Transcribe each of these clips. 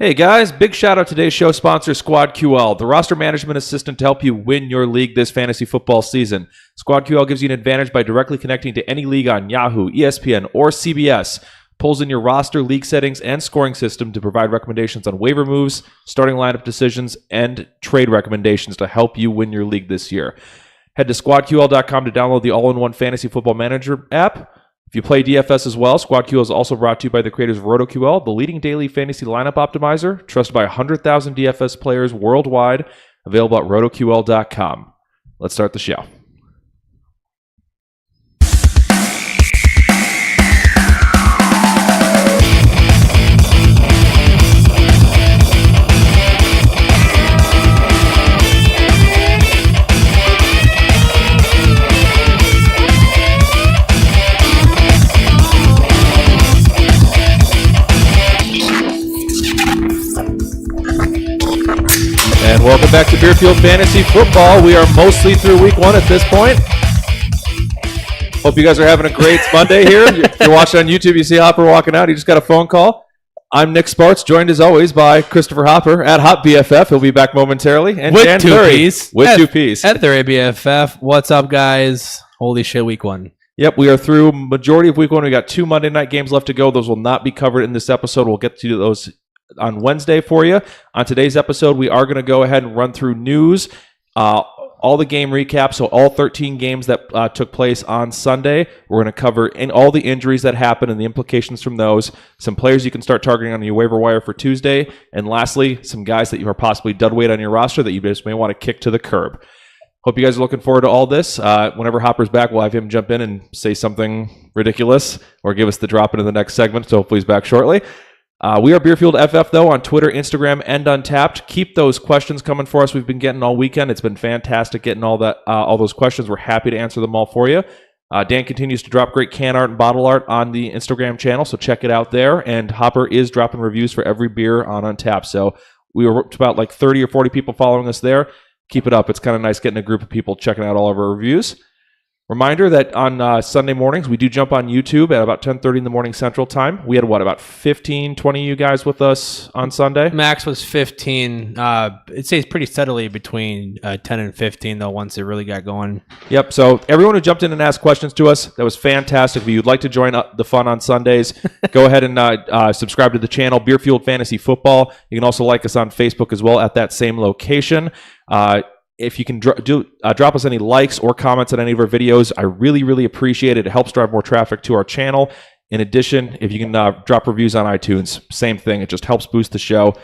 Hey guys, big shout out to today's show sponsor, Squad QL, the roster management assistant to help you win your league this fantasy football season. Squad QL gives you an advantage by directly connecting to any league on Yahoo, ESPN, or CBS. Pulls in your roster, league settings, and scoring system to provide recommendations on waiver moves, starting lineup decisions, and trade recommendations to help you win your league this year. Head to squadql.com to download the all-in-one fantasy football manager app. If you play DFS as well, SquadQL is also brought to you by the creators of RotoQL, the leading daily fantasy lineup optimizer, trusted by 100,000 DFS players worldwide, available at rotoql.com. Let's start the show. And welcome back to Beerfield Fantasy Football. We are mostly through week one at this point. Hope you guys are having a great Monday here. If you're watching on YouTube, you see Hopper walking out. He just got a phone call. I'm Nick Sparts, joined as always by Christopher Hopper at Hop BFF. He'll be back momentarily. And with Dan two Thury, P's. With 2 P's. At Thury BFF. What's up, guys? Holy shit, week one. Yep, we are through majority of week one. We got 2 Monday night games left to go. Those will not be covered in this episode. We'll get to those on Wednesday for you. On today's episode, we are going to go ahead and run through news, all the game recaps, so all 13 games that took place on Sunday. We're going to cover all the injuries that happened and the implications from those, some players you can start targeting on your waiver wire for Tuesday, and lastly, some guys that you are possibly dead weight on your roster that you just may want to kick to the curb. Hope you guys are looking forward to all this. Whenever Hopper's back, we'll have him jump in and say something ridiculous or give us the drop into the next segment, so hopefully he's back shortly. We are Beerfield FF, though, on Twitter, Instagram, and Untapped. Keep those questions coming for us. We've been getting all weekend. It's been fantastic getting all those questions. We're happy to answer them all for you. Dan continues to drop great can art and bottle art on the Instagram channel, so check it out there. And Hopper is dropping reviews for every beer on Untapped. So we were up to about like 30 or 40 people following us there. Keep it up. It's kind of nice getting a group of people checking out all of our reviews. Reminder that on Sunday mornings, we do jump on YouTube at about 10:30 in the morning Central Time. We had, about 15, 20 of you guys with us on Sunday? Max was 15. It stays pretty steadily between 10 and 15, though, once it really got going. Yep, so everyone who jumped in and asked questions to us, that was fantastic. If you'd like to join the fun on Sundays, go ahead and subscribe to the channel, Beerfield Fantasy Football. You can also like us on Facebook as well at that same location. If you can drop us any likes or comments on any of our videos, I really, really appreciate it. It helps drive more traffic to our channel. In addition, if you can drop reviews on iTunes, same thing. It just helps boost the show,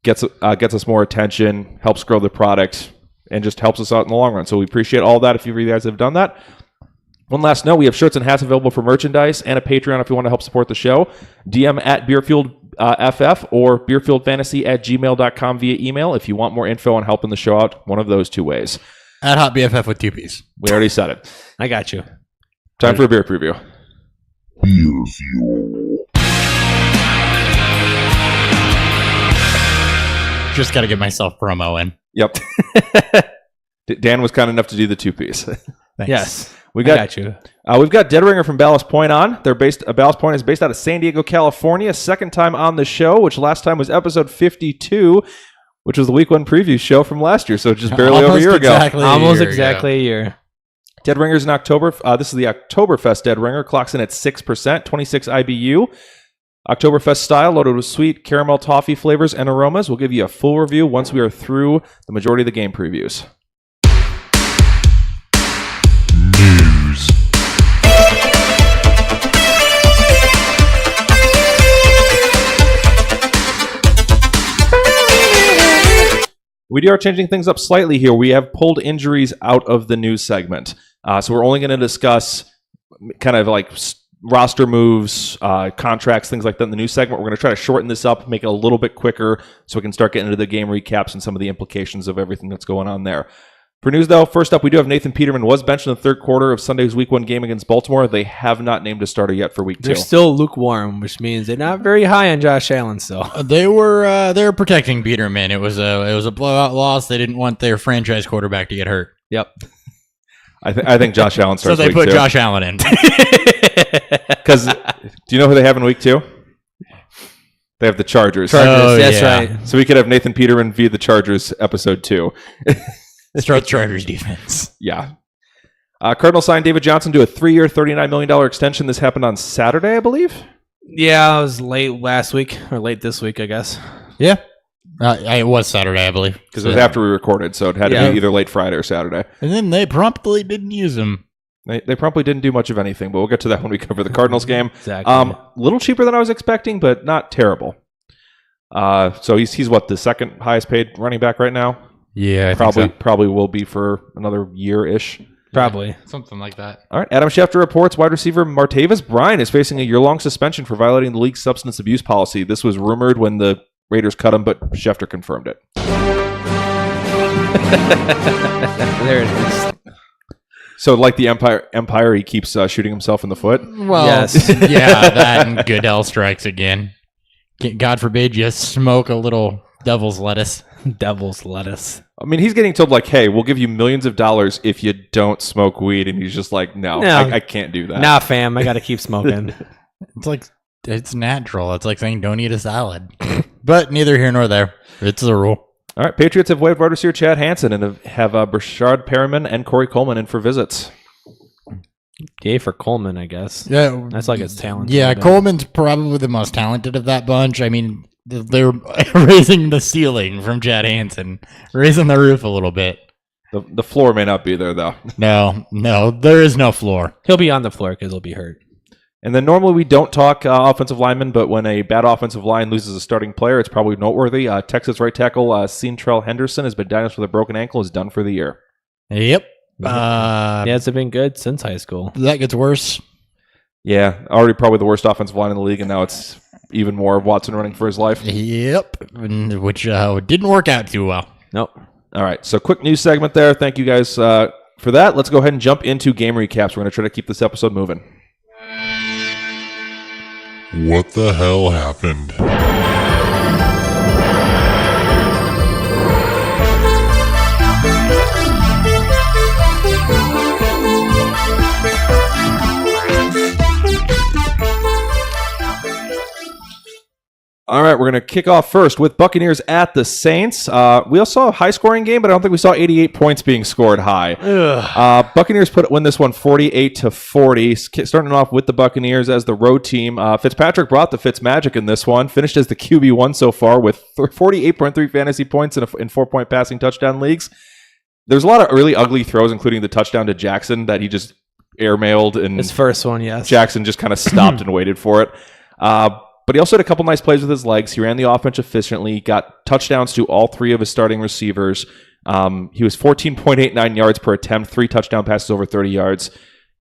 gets us more attention, helps grow the product, and just helps us out in the long run. So we appreciate all that if you guys have done that. One last note, we have shirts and hats available for merchandise and a Patreon if you want to help support the show. DM at Beerfield FF or beerfieldfantasy@gmail.com via email if you want more info on helping the show out, one of those 2 ways. At Hot BFF with 2 P's. We already said it. I got you. Time for a beer preview. Just got to get myself promo in. Yep. Dan was kind enough to do the 2 P's. Thanks. Yes. I got you. We've got Dead Ringer from Ballast Point on. Ballast Point is based out of San Diego, California. Second time on the show, which last time was episode 52, which was the week 1 preview show from last year, so just barely over a year ago. Almost exactly a year. Dead Ringer's in October. This is the Oktoberfest Dead Ringer. Clocks in at 6%, 26 IBU. Oktoberfest style, loaded with sweet caramel toffee flavors and aromas. We'll give you a full review once we are through the majority of the game previews. We are changing things up slightly here. We have pulled injuries out of the news segment. So we're only going to discuss kind of like roster moves, contracts, things like that in the news segment. We're going to try to shorten this up, make it a little bit quicker so we can start getting into the game recaps and some of the implications of everything that's going on there. For news, though, first up, we do have Nathan Peterman was benched in the third quarter of Sunday's Week 1 game against Baltimore. They have not named a starter yet for Week 2. They're still lukewarm, which means they're not very high on Josh Allen still. They were protecting Peterman. It was a blowout loss. They didn't want their franchise quarterback to get hurt. Yep. I think Josh Allen starts so they Week put 2. Josh Allen in. Because do you know who they have in Week 2? They have the Chargers. Oh, that's yeah. right. So we could have Nathan Peterman via the Chargers episode 2. Start the Chargers defense. Yeah. Cardinals signed David Johnson to a 3-year, $39 million extension. This happened on Saturday, I believe. Yeah, it was late last week or late this week, I guess. Yeah. It was Saturday, I believe. Because it was after we recorded, so it had to be either late Friday or Saturday. And then they promptly didn't use him. They probably didn't do much of anything, but we'll get to that when we cover the Cardinals game. Exactly. A little cheaper than I was expecting, but not terrible. So he's what, the second highest paid running back right now? Yeah, I think so. Probably will be for another year-ish. Probably. Something like that. All right. Adam Schefter reports wide receiver Martavis Bryant is facing a year-long suspension for violating the league's substance abuse policy. This was rumored when the Raiders cut him, but Schefter confirmed it. There it is. So, like the Empire, he keeps shooting himself in the foot. Well, Yes. yeah, that and Goodell strikes again. God forbid you smoke a little devil's lettuce. Devil's lettuce. I mean, he's getting told, like, hey, we'll give you millions of dollars if you don't smoke weed. And he's just like, no. I can't do that. Nah, fam, I got to keep smoking. It's like, it's natural. It's like saying don't eat a salad. But neither here nor there. It's the rule. All right. Patriots have waived wide receiver Chad Hansen and have Brashard Perriman and Corey Coleman in for visits. Yay for Coleman, I guess. Yeah, That's like his talent. Yeah, Coleman's probably the most talented of that bunch. I mean, they're raising the ceiling from Chad Hansen, raising the roof a little bit. The floor may not be there, though. No, there is no floor. He'll be on the floor because he'll be hurt. And then normally we don't talk offensive linemen, but when a bad offensive line loses a starting player, it's probably noteworthy. Texas right tackle Seantrell Henderson has been diagnosed with a broken ankle, is done for the year. Yep. Yeah, it's been good since high school. That gets worse. Yeah, already probably the worst offensive line in the league, and now it's even more of Watson running for his life. Yep. Which didn't work out too well. Nope. All right, so quick news segment there. Thank you guys for that. Let's go ahead and jump into game recaps. We're going to try to keep this episode moving. What the hell happened? All right, we're going to kick off first with Buccaneers at the Saints. We also saw a high-scoring game, but I don't think we saw 88 points being scored high. Buccaneers win this one 48-40. Starting off with the Buccaneers as the road team. Fitzpatrick brought the Fitzmagic in this one. Finished as the QB1 so far with 48.3 fantasy points in 4-point passing touchdown leagues. There's a lot of really ugly throws, including the touchdown to Jackson that he just airmailed, and His first one, yes. Jackson just kind of stopped and waited for it. But he also had a couple nice plays with his legs. He ran the offense efficiently, got touchdowns to all three of his starting receivers. He was 14.89 yards per attempt, 3 touchdown passes over 30 yards.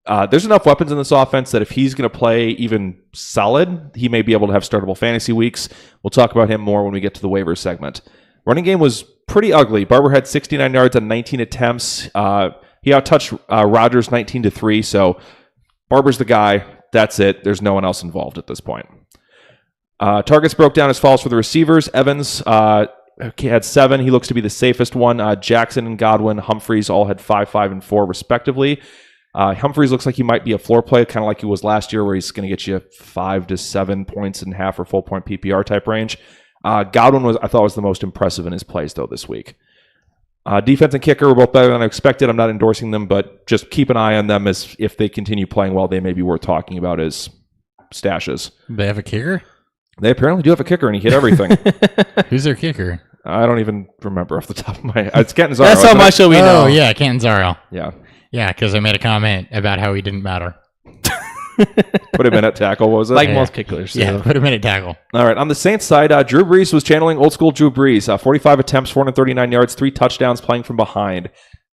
There's enough weapons in this offense that if he's going to play even solid, he may be able to have startable fantasy weeks. We'll talk about him more when we get to the waiver segment. Running game was pretty ugly. Barber had 69 yards on 19 attempts. He outtouched Rodgers 19-3, so Barber's the guy. That's it. There's no one else involved at this point. Targets broke down as follows for the receivers. Evans had 7. He looks to be the safest one. Jackson and Godwin, Humphreys all had 5, 5, and 4 respectively. Humphreys looks like he might be a floor play, kind of like he was last year, where he's going to get you 5 to 7 points in half or full point PPR type range. Godwin I thought was the most impressive in his plays though this week. Defense and kicker were both better than I expected. I'm not endorsing them, but just keep an eye on them, as if they continue playing well, they may be worth talking about as stashes. They have a kicker? They apparently do have a kicker, and he hit everything. Who's their kicker? I don't even remember off the top of my head. It's Catanzaro. That's how much we know. Oh, yeah, Catanzaro. Yeah. Yeah, because I made a comment about how he didn't matter. Put him in at tackle, what was it? Like Yeah. most kickers. Yeah, So. put him in at tackle. All right. On the Saints side, Drew Brees was channeling old school Drew Brees. 45 attempts, 439 yards, 3 touchdowns, playing from behind.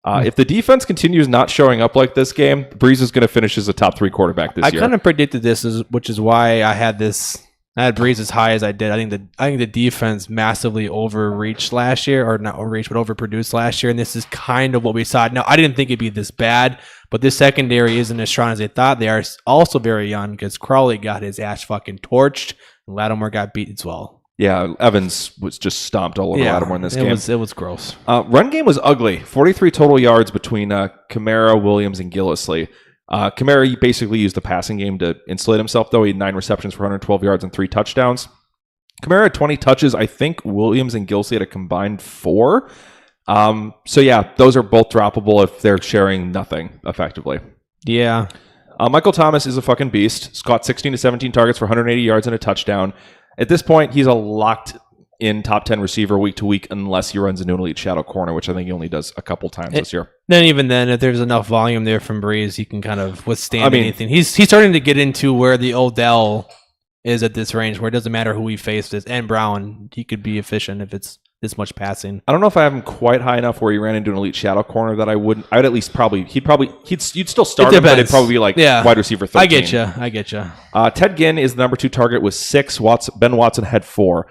If the defense continues not showing up like this game, Brees is going to finish as a top 3 quarterback this year. I kind of predicted this, which is why I had Brees as high as I did. I think the defense massively overreached last year, or not overreached, but overproduced last year. And this is kind of what we saw. Now, I didn't think it'd be this bad, but this secondary isn't as strong as they thought. They are also very young, because Crawley got his ass fucking torched, and Lattimore got beat as well. Yeah, Evans was just stomped all over Lattimore in this game. It was gross. Run game was ugly. 43 total yards between Kamara, Williams, and Gillislee. Kamara, he basically used the passing game to insulate himself, though. He had 9 receptions for 112 yards and 3 touchdowns. Kamara had 20 touches. I think Williams and Gilsey had a combined 4. So yeah, those are both droppable if they're sharing nothing effectively. Yeah. Michael Thomas is a fucking beast. He's caught 16 to 17 targets for 180 yards and a touchdown. At this point, he's a locked-in top 10 receiver week to week unless he runs into an elite shadow corner, which I think he only does a couple times this year. Then even then, if there's enough volume there from Breeze, he can kind of withstand anything. He's starting to get into where the Odell is at this range, where it doesn't matter who he faces. And Brown, he could be efficient if it's this much passing. I don't know if I have him quite high enough where he ran into an elite shadow corner that I'd at least you'd still start him, but it'd probably be like wide receiver 13. I get you. Ted Ginn is the number 2 target with 6. Ben Watson had 4.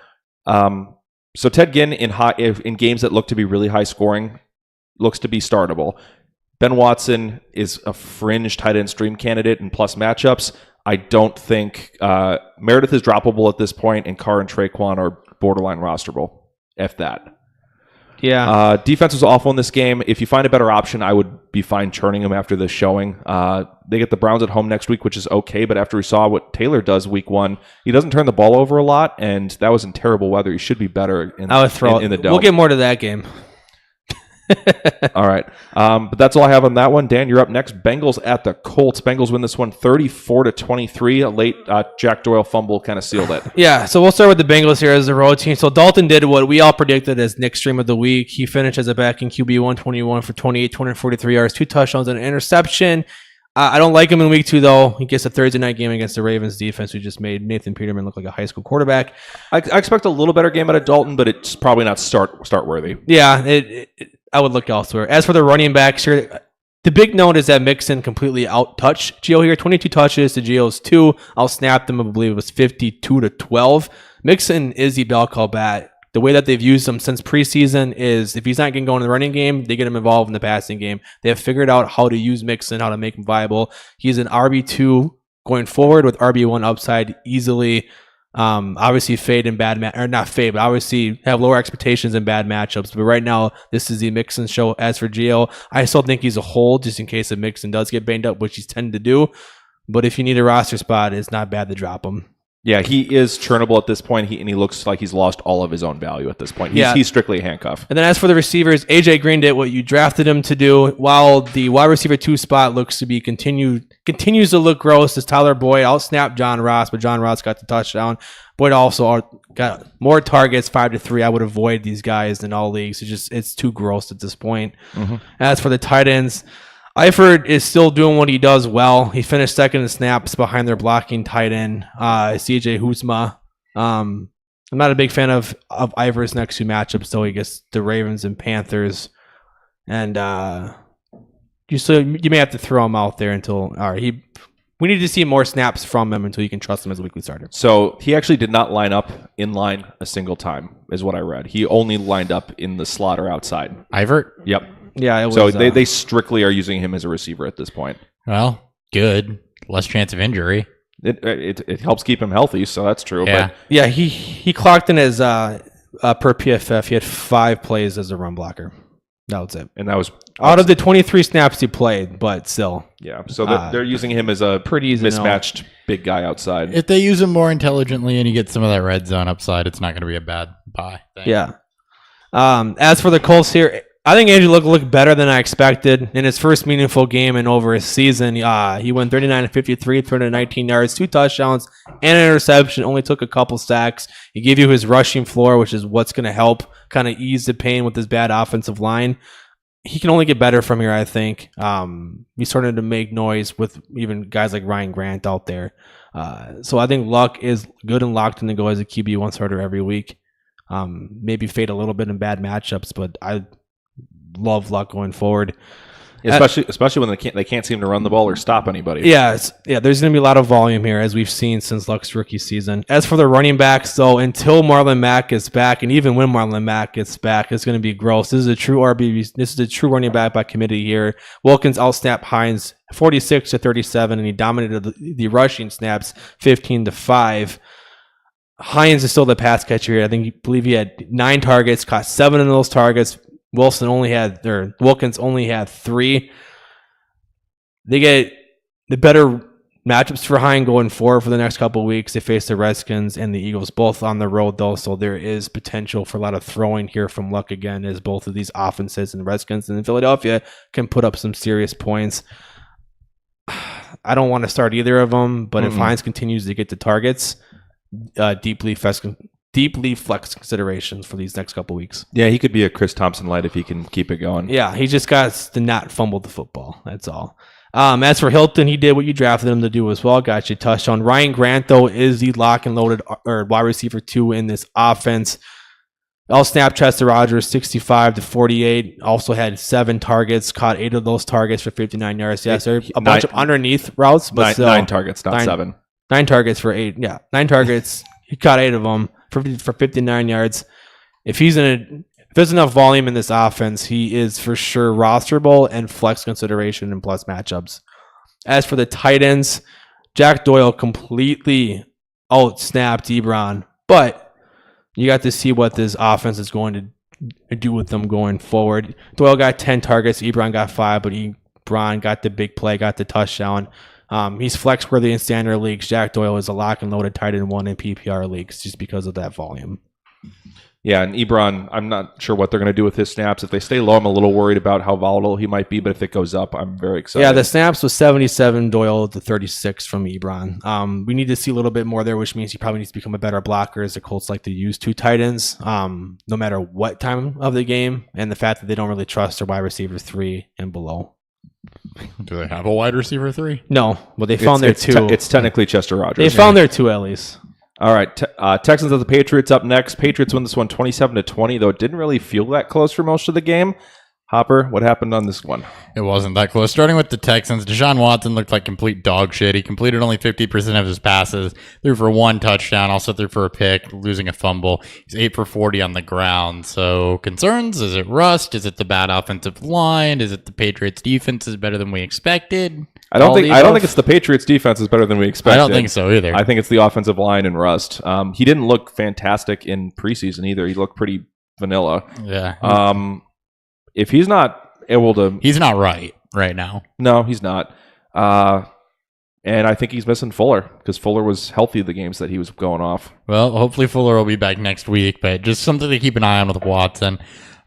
So Ted Ginn in games that look to be really high scoring looks to be startable. Ben Watson is a fringe tight end stream candidate in plus matchups. I don't think Meredith is droppable at this point, and Carr and Traquan are borderline rosterable. F that. Yeah. Defense was awful in this game. If you find a better option, I would be fine churning him after this showing. They get the Browns at home next week, which is okay, but after we saw what Taylor does week 1, he doesn't turn the ball over a lot, and that was in terrible weather. He should be better in the dome. We'll get more to that game. All right. But that's all I have on that one. Dan, you're up next. Bengals at the Colts. Bengals win this one 34-23. A late Jack Doyle fumble kind of sealed it. Yeah, so we'll start with the Bengals here as the road team. So Dalton did what we all predicted as Nick's stream of the week. He finished as a backing QB 121 for 243 yards, 2 touchdowns, and an interception. I don't like him in week 2, though. He gets a Thursday night game against the Ravens defense, who just made Nathan Peterman look like a high school quarterback. I expect a little better game out of Dalton, but it's probably not start worthy. Yeah, I would look elsewhere. As for the running backs here, the big note is that Mixon completely out-touched Gio here. 22 touches to Gio's 2. Out-snapped him, I believe it was 52-12. Mixon is the bell cow bat. The way that they've used him since preseason is if he's not getting going in the running game, they get him involved in the passing game. They have figured out how to use Mixon, how to make him viable. He's an RB2 going forward with RB1 upside easily. Obviously fade in bad or not fade, but obviously have lower expectations in bad matchups. But right now, this is the Mixon show. As for Gio, I still think he's a hold just in case if Mixon does get banged up, which he's tended to do. But if you need a roster spot, it's not bad to drop him. Yeah, he is churnable at this point, and he looks like he's lost all of his own value at this point. He's strictly a handcuff. And then as for the receivers, AJ Green did what you drafted him to do. While the wide receiver 2 spot looks to be continues to look gross as Tyler Boyd outsnapped John Ross, but John Ross got the touchdown. Boyd also got more targets, 5-3. I would avoid these guys in all leagues. It's too gross at this point. Mm-hmm. As for the tight ends, Eifert is still doing what he does well. He finished second in snaps behind their blocking tight end, CJ Uzomah. I'm not a big fan of Eifert's next 2 matchups, though. He gets the Ravens and Panthers. And you may have to throw him out there until we need to see more snaps from him until you can trust him as a weekly starter. So he actually did not line up in line a single time, is what I read. He only lined up in the slot or outside. Eifert? Yep. Yeah, it was, so they strictly are using him as a receiver at this point. Well, good. Less chance of injury. It helps keep him healthy, so that's true. Yeah, but yeah. He clocked in as per PFF. He had 5 plays as a run blocker. That was it, and that was out of the 23 snaps he played. But still, yeah. So they're using him as a pretty mismatched big guy outside. If they use him more intelligently and you get some of that red zone upside, it's not going to be a bad buy. Yeah. As for the Colts here, I think Andrew looked better than I expected in his first meaningful game in over a season. He went 39-53, 319 yards, 2 touchdowns, and an interception. Only took a couple sacks. He gave you his rushing floor, which is what's going to help kind of ease the pain with his bad offensive line. He can only get better from here, I think. He's starting to make noise with even guys like Ryan Grant out there. So I think Luck is good and locked in to go as a QB1 starter every week. Maybe fade a little bit in bad matchups, but I love Luck going forward, especially when they can't seem to run the ball or stop anybody. Yeah, there's going to be a lot of volume here as we've seen since Luck's rookie season. As for the running backs, though, until Marlon Mack is back, and even when Marlon Mack gets back, it's going to be gross. This is a true RB. This is a true running back by committee here. Wilkins outsnapped Hines 46-37, and he dominated the rushing snaps 15-5. Hines is still the pass catcher here. I believe he had 9 targets, caught 7 of those targets. Wilkins only had 3. They get the Matchups for Hein going forward for the next couple of weeks. They face the Redskins and the Eagles both on the road, though, so there is potential for a lot of throwing here from Luck again, as both of these offenses and the Redskins and Philadelphia can put up some serious points. I don't want to start either of them, but if Hines continues to get the targets, deeply flex considerations for these next couple weeks. Yeah, he could be a Chris Thompson light if he can keep it going. Yeah, he just got to not fumble the football. That's all. As for Hilton, he did what you drafted him to do as well. Got you touched on. Ryan Grant, though, is the lock and loaded or wide receiver 2 in this offense. All snap Chester Rogers, 65 to 48. Also had 7 targets, caught 8 of those targets for 59 yards. Yes, there a bunch of underneath routes, but still, 9 targets, not 7. 9 targets for 8. Yeah, 9 targets. He caught 8 of them for 59 yards. If there's enough volume in this offense, he is for sure rosterable and flex consideration in plus matchups. As for the tight ends, Jack Doyle completely out-snapped Ebron, but you got to see what this offense is going to do with them going forward. Doyle got 10 targets, Ebron got 5, but Ebron got the big play, got the touchdown. He's flex-worthy in standard leagues. Jack Doyle is a lock and loaded tight end 1 in PPR leagues just because of that volume. Yeah, and Ebron, I'm not sure what they're going to do with his snaps. If they stay low, I'm a little worried about how volatile he might be, but if it goes up, I'm very excited. Yeah, the snaps was 77 Doyle to 36 from Ebron. We need to see a little bit more there, which means he probably needs to become a better blocker, as the Colts like to use 2 tight ends, no matter what time of the game, and the fact that they don't really trust their wide receiver 3 and below. Do they have a wide receiver 3? No, but they found their 2. It's technically Chester Rogers. They found their 2 at least. All right, Texans at the Patriots up next. Patriots win this one 27-20, though it didn't really feel that close for most of the game. Hopper, what happened on this one? It wasn't that close. Starting with the Texans, Deshaun Watson looked like complete dog shit. He completed only 50% of his passes, threw for 1 touchdown, also threw for a pick, losing a fumble. He's 8 for 40 on the ground. So concerns? Is it rust? Is it the bad offensive line? Is it the Patriots defense is better than we expected? I don't think it's the Patriots defense is better than we expected. I don't think so either. I think it's the offensive line and rust. He didn't look fantastic in preseason either. He looked pretty vanilla. Yeah. If he's not able to... He's not right now. No, he's not. And I think he's missing Fuller because Fuller was healthy the games that he was going off. Well, hopefully Fuller will be back next week, but just something to keep an eye on with Watson.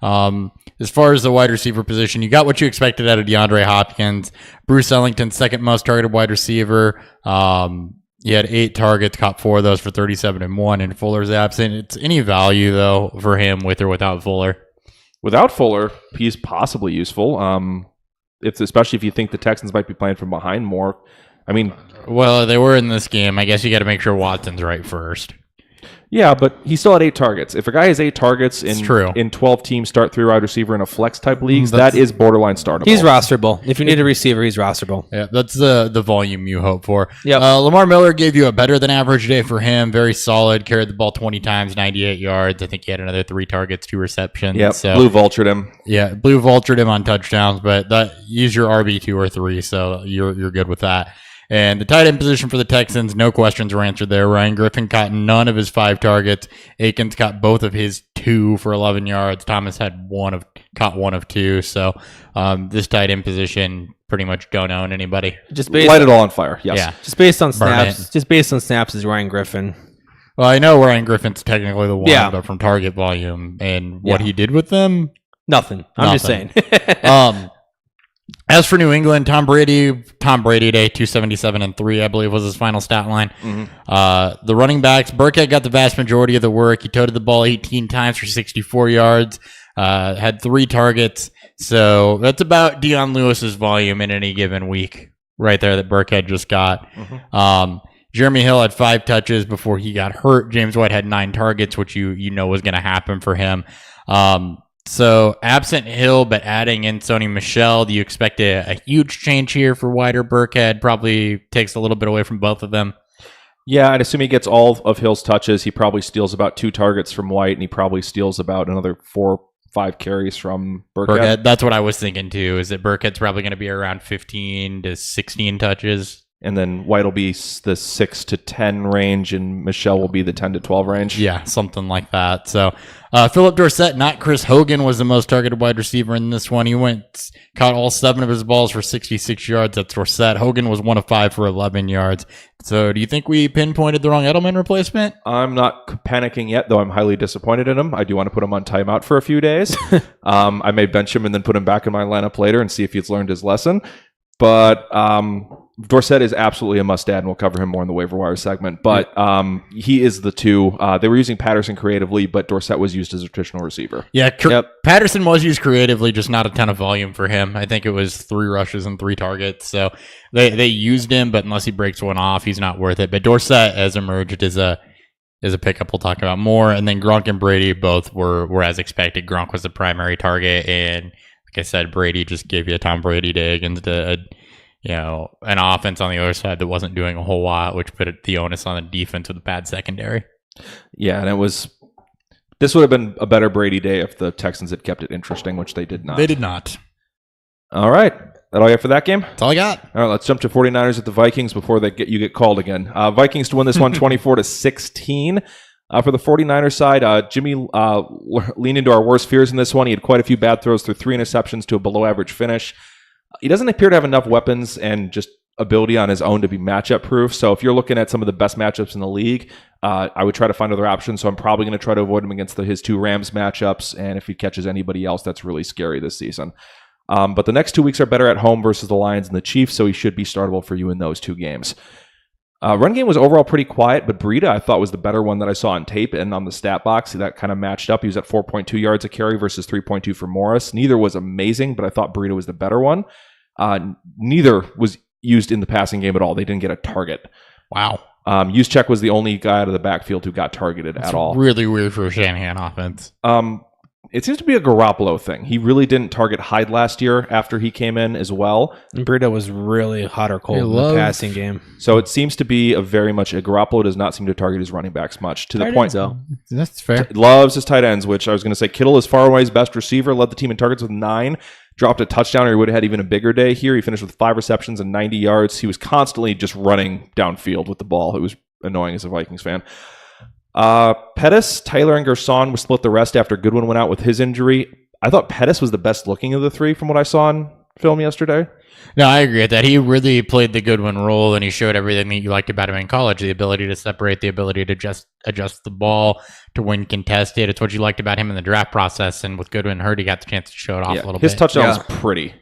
As far as the wide receiver position, you got what you expected out of DeAndre Hopkins. Bruce Ellington, second most targeted wide receiver. He had 8 targets, caught 4 of those for 37 and 1, and Fuller's absent. It's any value, though, for him with or without Fuller. Without Fuller, he's possibly useful. Especially if you think the Texans might be playing from behind more. I mean, well, they were in this game. I guess you got to make sure Watson's right first. Yeah, but he still had 8 targets. If a guy has 8 targets in 12 teams, start 3 wide receiver in a flex type leagues, that is borderline startable. He's rosterable. If you need a receiver, he's rosterable. Yeah, that's the volume you hope for. Yep. Lamar Miller gave you a better than average day for him. Very solid. Carried the ball 20 times, 98 yards. I think he had another 3 targets, 2 receptions. Yep. So, Blue vultured him. Yeah, Blue vultured him on touchdowns, but use your RB2 or 3, so you're good with that. And the tight end position for the Texans, no questions were answered there. Ryan Griffin caught none of his 5 targets. Akins caught both of his 2 for 11 yards. Thomas had caught 1 of 2. So this tight end position, pretty much don't own anybody. Light it all on fire. Yes. Yeah. Just based on snaps, is Ryan Griffin. Well, I know Ryan Griffin's technically the one, but from target volume and what he did with them, nothing. I'm just saying. As for New England, Tom Brady Day, 277-3, I believe was his final stat line. Mm-hmm. The running backs, Burkhead got the vast majority of the work. He toted the ball 18 times for 64 yards, had 3 targets. So that's about Deion Lewis's volume in any given week right there that Burkhead just got. Mm-hmm. Jeremy Hill had 5 touches before he got hurt. James White had 9 targets, which you know was going to happen for him. So absent Hill, but adding in Sony Michel, do you expect a huge change here for White or Burkhead? Probably takes a little bit away from both of them. Yeah, I'd assume he gets all of Hill's touches. He probably steals about 2 targets from White, and he probably steals about another 4 or 5 carries from Burkhead. That's what I was thinking too, is that Burkhead's probably going to be around 15 to 16 touches. And then White will be the 6 to 10 range, and Michelle will be the 10 to 12 range. Yeah, something like that. So Philip Dorsett, not Chris Hogan, was the most targeted wide receiver in this one. He caught all 7 of his balls for 66 yards. That's Dorsett. Hogan was 1 of 5 for 11 yards. So do you think we pinpointed the wrong Edelman replacement? I'm not panicking yet, though I'm highly disappointed in him. I do want to put him on timeout for a few days. I may bench him and then put him back in my lineup later and see if he's learned his lesson. But Dorsett is absolutely a must-add, and we'll cover him more in the waiver wire segment. But he is the 2. They were using Patterson creatively, but Dorsett was used as a traditional receiver. Yeah, Patterson was used creatively, just not a ton of volume for him. I think it was 3 rushes and 3 targets. So they used him, but unless he breaks one off, he's not worth it. But Dorsett has emerged as a pickup we'll talk about more. And then Gronk and Brady both were as expected. Gronk was the primary target, and like I said, Brady just gave you a Tom Brady day against an offense on the other side that wasn't doing a whole lot, which put the onus on the defense with a bad secondary. Yeah, and this would have been a better Brady day if the Texans had kept it interesting, which they did not. They did not. All right. That all you have for that game? That's all I got. All right, let's jump to 49ers at the Vikings before you get called again. Vikings to win this one 24-16. For the 49ers side, Jimmy leaned into our worst fears in this one. He had quite a few bad throws through 3 interceptions to a below-average finish. He doesn't appear to have enough weapons and just ability on his own to be matchup proof. So if you're looking at some of the best matchups in the league, I would try to find other options. So I'm probably going to try to avoid him against his 2 Rams matchups. And if he catches anybody else, that's really scary this season. But the next 2 weeks are better at home versus the Lions and the Chiefs, so he should be startable for you in those 2 games. Run game was overall pretty quiet, but Breida I thought was the better one that I saw on tape and on the stat box. That kind of matched up. He was at 4.2 yards a carry versus 3.2 for Morris. Neither was amazing, but I thought Breida was the better one. Neither was used in the passing game at all. They didn't get a target. Wow. Juszczyk was the only guy out of the backfield who got targeted at all. Really weird for a Shanahan offense. It seems to be a Garoppolo thing. He really didn't target Hyde last year after he came in as well. And Breida was really hot or cold in the passing game. So it seems to be very much a Garoppolo does not seem to target his running backs much to the point. That's fair. Loves his tight ends, which I was going to say Kittle is far away his best receiver, led the team in targets with 9, dropped a touchdown, or he would have had even a bigger day here. He finished with 5 receptions and 90 yards. He was constantly just running downfield with the ball. It was annoying as a Vikings fan. Pettis, Taylor, and Gerson was split the rest after Goodwin went out with his injury. I thought Pettis was the best looking of the 3 from what I saw on film yesterday. No, I agree with that. He really played the Goodwin role, and he showed everything that you liked about him in college. The ability to separate, the ability to adjust the ball, to win contested. It's what you liked about him in the draft process, and with Goodwin hurt, he got the chance to show it off a little bit. His touchdown was pretty.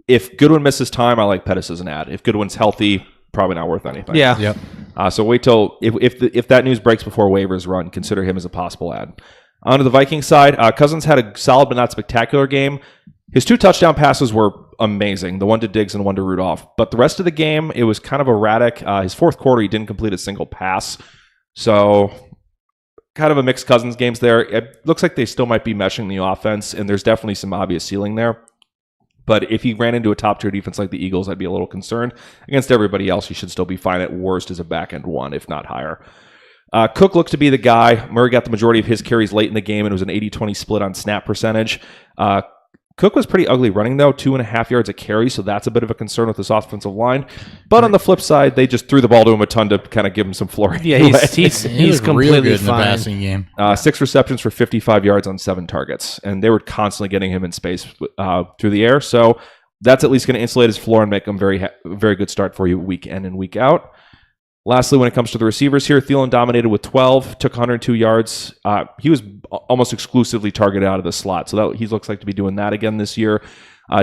If Goodwin misses time, I like Pettis as an ad. If Goodwin's healthy, probably not worth anything. Yeah. Yep. So wait till if that news breaks before waivers run, consider him as a possible ad. On to the Vikings side, Cousins had a solid but not spectacular game. His 2 touchdown passes were amazing, the one to Diggs and one to Rudolph. But the rest of the game, it was kind of erratic. His 4th quarter, he didn't complete a single pass. So kind of a mixed Cousins games there. It looks like they still might be meshing the offense, and there's definitely some obvious ceiling there. But if he ran into a top-tier defense like the Eagles, I'd be a little concerned. Against everybody else, he should still be fine at worst as a back-end 1, if not higher. Cook looked to be the guy. Murray got the majority of his carries late in the game, and it was an 80-20 split on snap percentage. Cook was pretty ugly running, though, 2.5 yards a carry, so that's a bit of a concern with this offensive line. But on the flip side, they just threw the ball to him a ton to kind of give him some floor. Yeah, he's completely real good fine. in the passing game. 6 receptions for 55 yards on 7 targets, and they were constantly getting him in space through the air. So that's at least going to insulate his floor and make him very good start for you week in and week out. Lastly, when it comes to the receivers here, Thielen dominated with 12, took 102 yards. He was almost exclusively targeted out of the slot, so he looks like to be doing that again this year.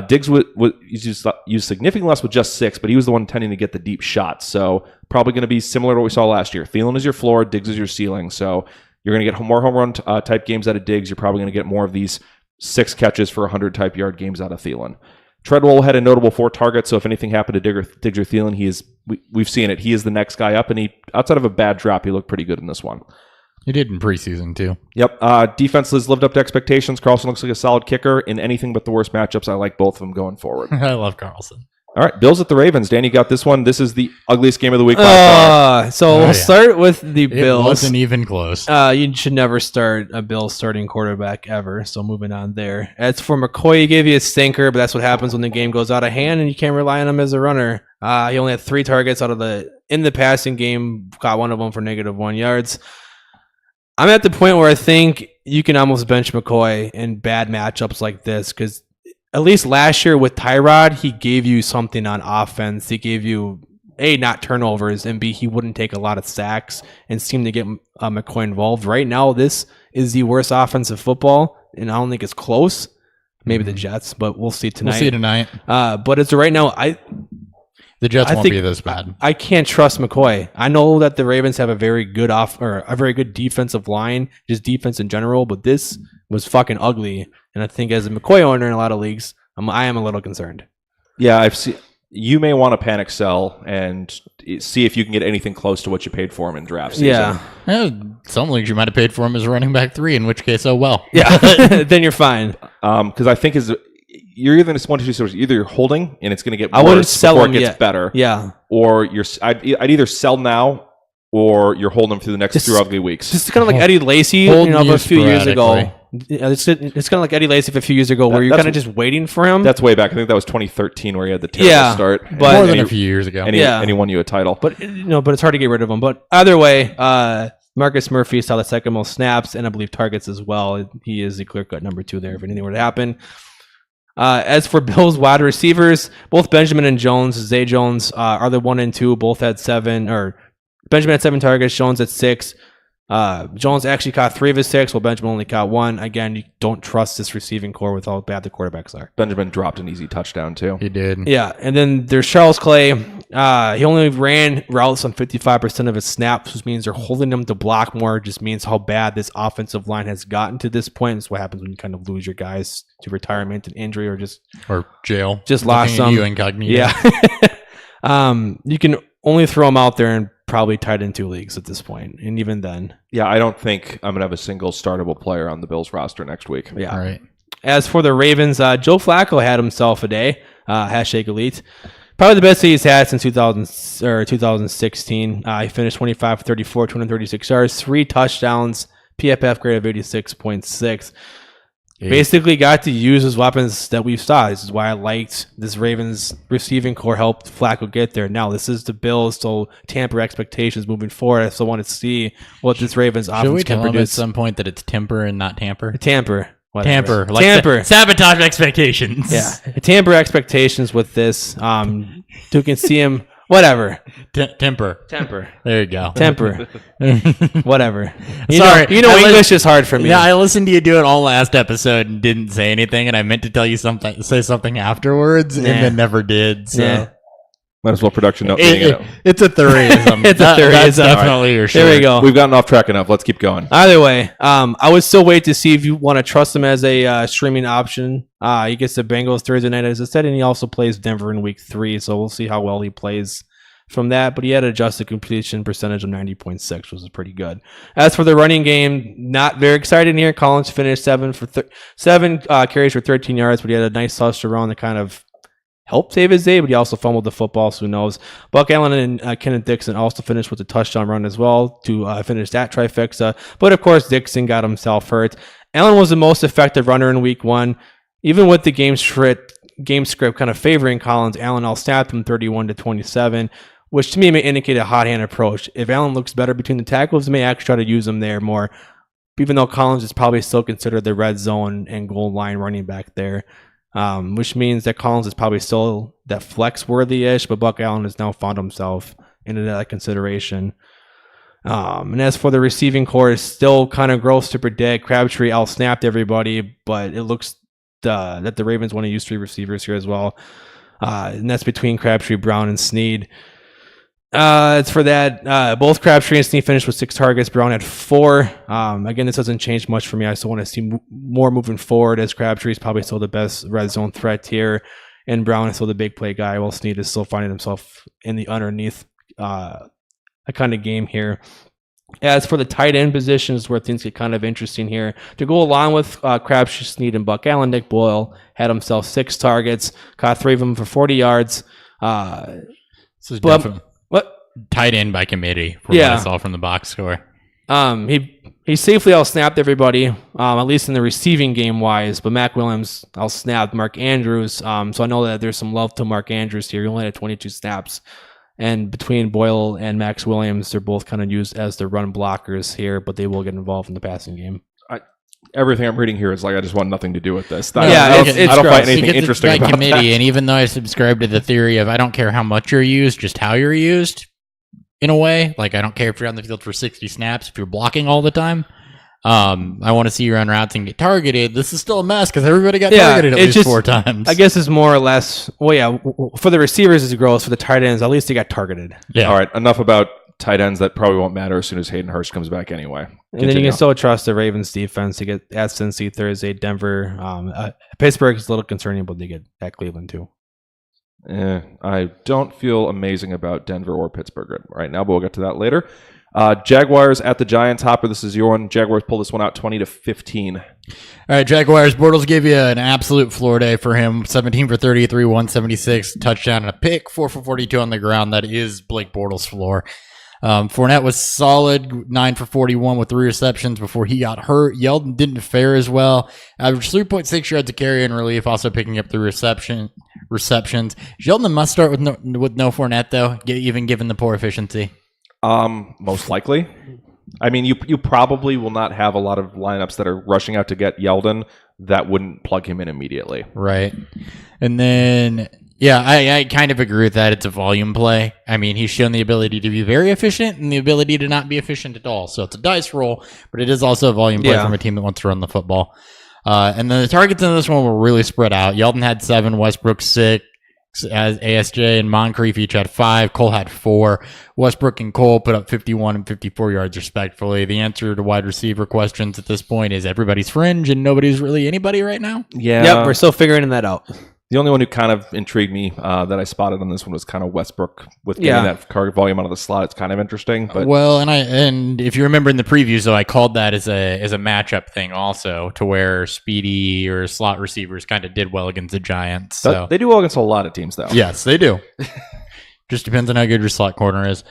Diggs used significantly less with just 6, but he was the one tending to get the deep shots, so probably going to be similar to what we saw last year. Thielen is your floor, Diggs is your ceiling, so you're going to get more home run type games out of Diggs. You're probably going to get more of these 6 catches for 100 type yard games out of Thielen. Treadwell had a notable 4 targets, so if anything happened to Diggs or Thielen, we've seen it. He is the next guy up, and he, outside of a bad drop, he looked pretty good in this one. He did in preseason, too. Yep. Defense has lived up to expectations. Carlson looks like a solid kicker. In anything but the worst matchups, I like both of them going forward. I love Carlson. All right, Bills at the Ravens. Dan, you got this one. This is the ugliest game of the week by far. So we'll start with the It Bills. wasn't even close. You should never start a Bills starting quarterback ever. So moving on there. As for McCoy, he gave you a stinker, but that's what happens when the game goes out of hand and you can't rely on him as a runner. He only had 3 targets in the passing game. Got one of them for -1 yards. I'm at the point where I think you can almost bench McCoy in bad matchups like this because at least last year with Tyrod, he gave you something on offense. He gave you, A, not turnovers, and B, he wouldn't take a lot of sacks and seem to get McCoy involved. Right now, this is the worst offensive football, and I don't think it's close. Maybe the Jets, but we'll see tonight. We'll see tonight. But as of right now, The Jets won't think be this bad. I can't trust McCoy. I know that the Ravens have a very good a very good defensive line, just defense in general, but this was fucking ugly. And I think as a McCoy owner in a lot of leagues, I am a little concerned. Yeah, I've seen. You may want to panic sell and see if you can get anything close to what you paid for him in draft season. Yeah. Some leagues you might have paid for him as running back 3, in which case, oh well. Yeah. Then you're fine. Because I think you're either in this 1-2 situation. Either you're holding and it's going to get I wouldn't worse sell before him it gets yet. better. Yeah. Or I'd either sell now or you're holding them through the next 2 ugly weeks. Just kind of like Eddie Lacy, Hold of me a few years ago. sporadically. Yeah, it's kind of like Eddie Lacy of a few years ago, where you're that's- kind of just waiting for him. That's way back. I think that was 2013 where he had the terrible Yeah, start. but- More than a few years ago. And he won you a title. But but it's hard to get rid of him. But either way, Marcus Murphy saw the second most snaps and I believe targets as well. He is the clear-cut number 2 there if anything were to happen. As for Bills wide receivers, both Benjamin and Zay Jones are the 1 and 2. Both had 7, or Benjamin had 7 targets, Jones had 6. Jones actually caught 3 of his 6, while Benjamin only caught 1. Again, you don't trust this receiving core with how bad the quarterbacks are. Benjamin dropped an easy touchdown too. He did. Yeah, and then there's Charles Clay. He only ran routes on 55% of his snaps, which means they're holding him to block more. It just means how bad this offensive line has gotten to this point. It's what happens when you kind of lose your guys to retirement and injury, or just jail. Just lost Looking at some. you incognito. Yeah. You can only throw them out there and probably tied in 2 leagues at this point, and even then. Yeah, I don't think I'm gonna have a single startable player on the Bills roster next week. Yeah. All right. As for the Ravens, Joe Flacco had himself a day. Hashtag elite. Probably the best day he's had since 2016. He finished 25 for 34, 236 yards, 3 touchdowns, PFF grade of 86.6. Basically got to use his weapons that we've saw. This is why I liked this Ravens receiving core helped Flacco get there. Now, this is the Bills, so tamper expectations moving forward. I still want to see what this Ravens Should offense we can tell him at produce. some point that it's temper and not tamper? Tamper. Whatever. Tamper. Tamper. Sabotage expectations. Yeah, tamper expectations with this. You can see him. Whatever. Temper. Temper. There you go. Temper. Whatever. Sorry. English is hard for me. Yeah, I listened to you do it all last episode and didn't say anything, and I meant to tell you say something afterwards, and then never did. So. Yeah. Might as well production note. Meeting it. It's a theoryism. It's a theoryism. That's definitely your shirt. There we go. We've gotten off track enough. Let's keep going. Either way, I would still wait to see if you want to trust him as a streaming option. He gets the Bengals Thursday night, as I said, and he also plays Denver in week 3, so we'll see how well he plays from that. But he had an adjusted completion percentage of 90.6, which was pretty good. As for the running game, not very exciting here. Collins finished 7 carries for 13 yards, but he had a nice touch around to kind of helped save his day, but he also fumbled the football, so who knows. Buck Allen and Kenneth Dixon also finished with a touchdown run as well to finish that trifecta. But of course, Dixon got himself hurt. Allen was the most effective runner in week 1. Even with the game script kind of favoring Collins, Allen outsnapped him 31-27, which to me may indicate a hot hand approach. If Allen looks better between the tackles, they may actually try to use him there more, even though Collins is probably still considered the red zone and goal line running back there. Which means that Collins is probably still that flex worthy-ish, but Buck Allen has now found himself into that consideration. And as for the receiving core, it's still kind of gross to predict. Crabtree outsnapped everybody, but it looks that the Ravens want to use 3 receivers here as well. And that's between Crabtree, Brown, and Snead. As for that, both Crabtree and Snead finished with 6 targets. Brown had 4. Again, this doesn't change much for me. I still want to see more moving forward, as Crabtree is probably still the best red zone threat here, and Brown is still the big play guy, while Snead is still finding himself in the underneath a kind of game here. As for the tight end positions, where things get kind of interesting here, to go along with Crabtree, Snead, and Buck Allen, Nick Boyle had himself 6 targets, caught 3 of them for 40 yards. This is But- definitely What? tight end by committee from what I saw from the box score. He safely outsnapped everybody, at least in the receiving game wise. But Mac Williams outsnapped Mark Andrews. So I know that there's some love to Mark Andrews here. He only had 22 snaps. And between Boyle and Max Williams, they're both kind of used as the run blockers here, but they will get involved in the passing game. Everything I'm reading here is like I just want nothing to do with this. Yeah, I don't it's find gross. anything Because interesting it's by about committee, that. and even though I subscribe to the theory of I don't care how much you're used, just how you're used, in a way. Like I don't care if you're on the field for 60 snaps, if you're blocking all the time. I want to see you run routes and get targeted. This is still a mess because everybody got targeted at least 4 times. I guess it's more or less. Well, yeah, for the receivers it's gross. For the tight ends, at least they got targeted. Yeah. All right, enough about tight ends. That probably won't matter as soon as Hayden Hurst comes back anyway. And then you Continue. can still trust the Ravens defense to get at Cincy Thursday, Denver. Pittsburgh is a little concerning, but they get at Cleveland too. I don't feel amazing about Denver or Pittsburgh right now, but we'll get to that later. Jaguars at the Giants. Hopper, this is your one. Jaguars pull this one out 20-15. All right, Jaguars. Bortles gave you an absolute floor day for him. 17 for 33, 176, touchdown and a pick. 4 for 42 on the ground. That is Blake Bortles' floor. Fournette was solid, 9 for 41 with 3 receptions before he got hurt. Yeldon didn't fare as well. Averaged 3.6 yards a carry in relief, also picking up 3 receptions. Yeldon must start with no Fournette, though, even given the poor efficiency. Most likely. I mean, you probably will not have a lot of lineups that are rushing out to get Yeldon that wouldn't plug him in immediately. Right. And then, yeah, I kind of agree with that. It's a volume play. I mean, he's shown the ability to be very efficient and the ability to not be efficient at all. So it's a dice roll, but it is also a volume play from a team that wants to run the football. And then the targets in this one were really spread out. Yeldon had 7, Westbrook 6. As ASJ and Moncrief each had 5, Cole had 4. Westbrook and Cole put up 51 and 54 yards respectively. The answer to wide receiver questions at this point is everybody's fringe and nobody's really anybody right now. Yeah. Yep, we're still figuring that out. The only one who kind of intrigued me that I spotted on this one was kind of Westbrook with getting that target volume out of the slot. It's kind of interesting. But well, and if you remember in the previews, though, I called that as a matchup thing also, to where speedy or slot receivers kind of did well against the Giants. So they do well against a lot of teams, though. yes, they do. Just depends on how good your slot corner is.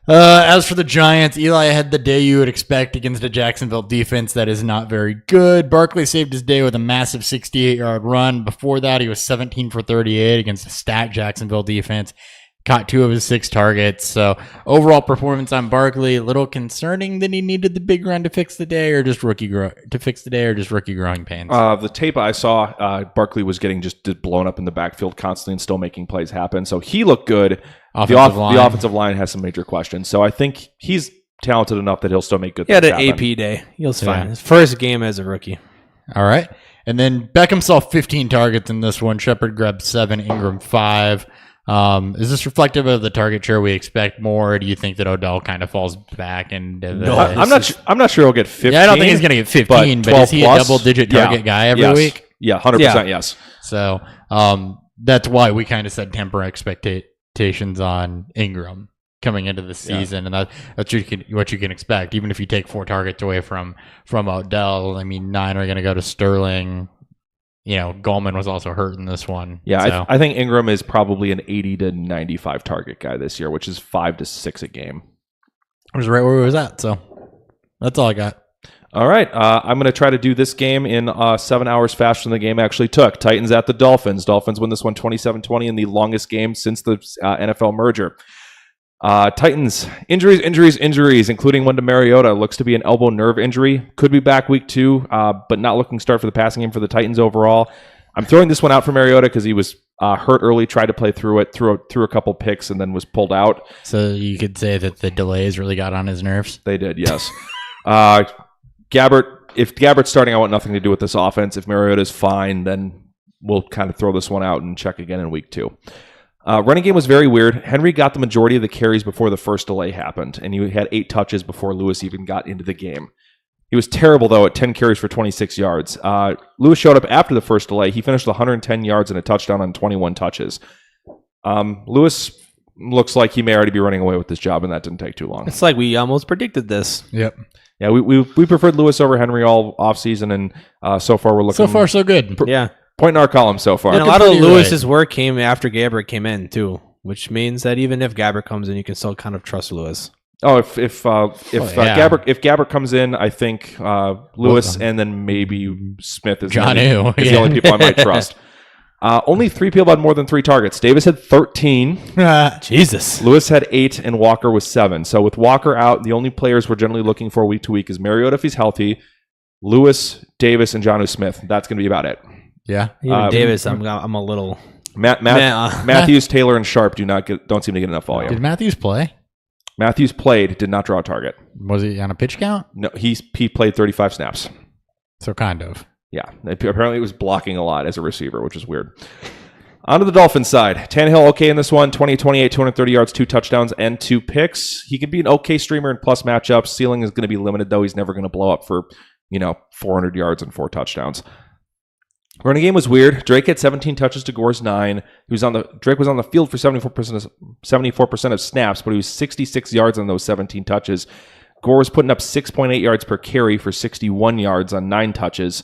As for the Giants, Eli had the day you would expect against a Jacksonville defense that is not very good. Barkley saved his day with a massive 68-yard run. Before that, he was 17 for 38 against a stacked Jacksonville defense. Caught 2 of his 6 targets. So overall performance on Barkley, a little concerning that he needed the big run to fix the day, or just rookie growing pains. The tape I saw, Barkley was getting just blown up in the backfield constantly and still making plays happen. So he looked good. The offensive line has some major questions. So I think he's talented enough that he'll still make good things happen. He had an AP day. He'll fine. His first game as a rookie. All right. And then Beckham saw 15 targets in this one. Shepard grabbed 7, Ingram 5. Is this reflective of the target share we expect more? Or do you think that Odell kind of falls back? And I'm not sure he'll get 15. Yeah, I don't think he's going to get 15, but is he a double-digit target guy every week? Yeah, 100% yes. So that's why we kind of said temper expectations on Ingram coming into the season, and that's what you can expect. Even if you take 4 targets away from Odell, I mean, 9 are going to go to Sterling. You know, Gallman was also hurt in this one. Yeah, so. I think Ingram is probably an 80 to 95 target guy this year, which is 5 to 6 a game. I was right where he was at, so that's all I got. All right, I'm going to try to do this game in 7 hours faster than the game actually took. Titans at the Dolphins. Dolphins win this one 27-20 in the longest game since the NFL merger. Titans, injuries, including one to Mariota. Looks to be an elbow nerve injury. Could be back week 2, but not looking to start for the passing game for the Titans overall. I'm throwing this one out for Mariota because he was hurt early, tried to play through it, threw a couple picks, and then was pulled out. So you could say that the delays really got on his nerves? They did, yes. If Gabbert's starting, I want nothing to do with this offense. If Mariota's fine, then we'll kind of throw this one out and check again in week 2. Running game was very weird. Henry got the majority of the carries before the first delay happened, and he had 8 touches before Lewis even got into the game. He was terrible, though, at 10 carries for 26 yards. Lewis showed up after the first delay. He finished with 110 yards and a touchdown on 21 touches. Lewis looks like he may already be running away with this job, and that didn't take too long. It's like we almost predicted this. Yep. Yeah, we preferred Lewis over Henry all offseason, and so far we're looking... So far, so good. Yeah. Point in our column so far. And a lot of pretty Lewis's work came after Gabbert came in, too, which means that even if Gabbert comes in, you can still kind of trust Lewis. Oh, if Gabbert comes in, I think Lewis and then maybe Smith is Jonnu, the only people I might trust. Only 3 people had more than 3 targets. Davis had 13. Jesus. Lewis had 8, and Walker was 7. So with Walker out, the only players we're generally looking for week to week is Mariota if he's healthy, Lewis, Davis, and Jonnu Smith. That's going to be about it. Yeah. Even Davis, I'm a little... Matthews, Taylor, and Sharp don't seem to get enough volume. Did Matthews play? Matthews played, did not draw a target. Was he on a pitch count? No, he played 35 snaps. So kind of. Yeah, apparently he was blocking a lot as a receiver, which is weird. On to the Dolphins side. Tannehill okay in this one, 20-28, 230 yards, 2 touchdowns, and 2 picks. He could be an okay streamer in plus matchups. Ceiling is going to be limited, though. He's never going to blow up for, 400 yards and 4 touchdowns. Running game was weird. Drake had 17 touches to Gore's 9. Drake was on the field for 74% of snaps, but he was 66 yards on those 17 touches. Gore was putting up 6.8 yards per carry for 61 yards on 9 touches.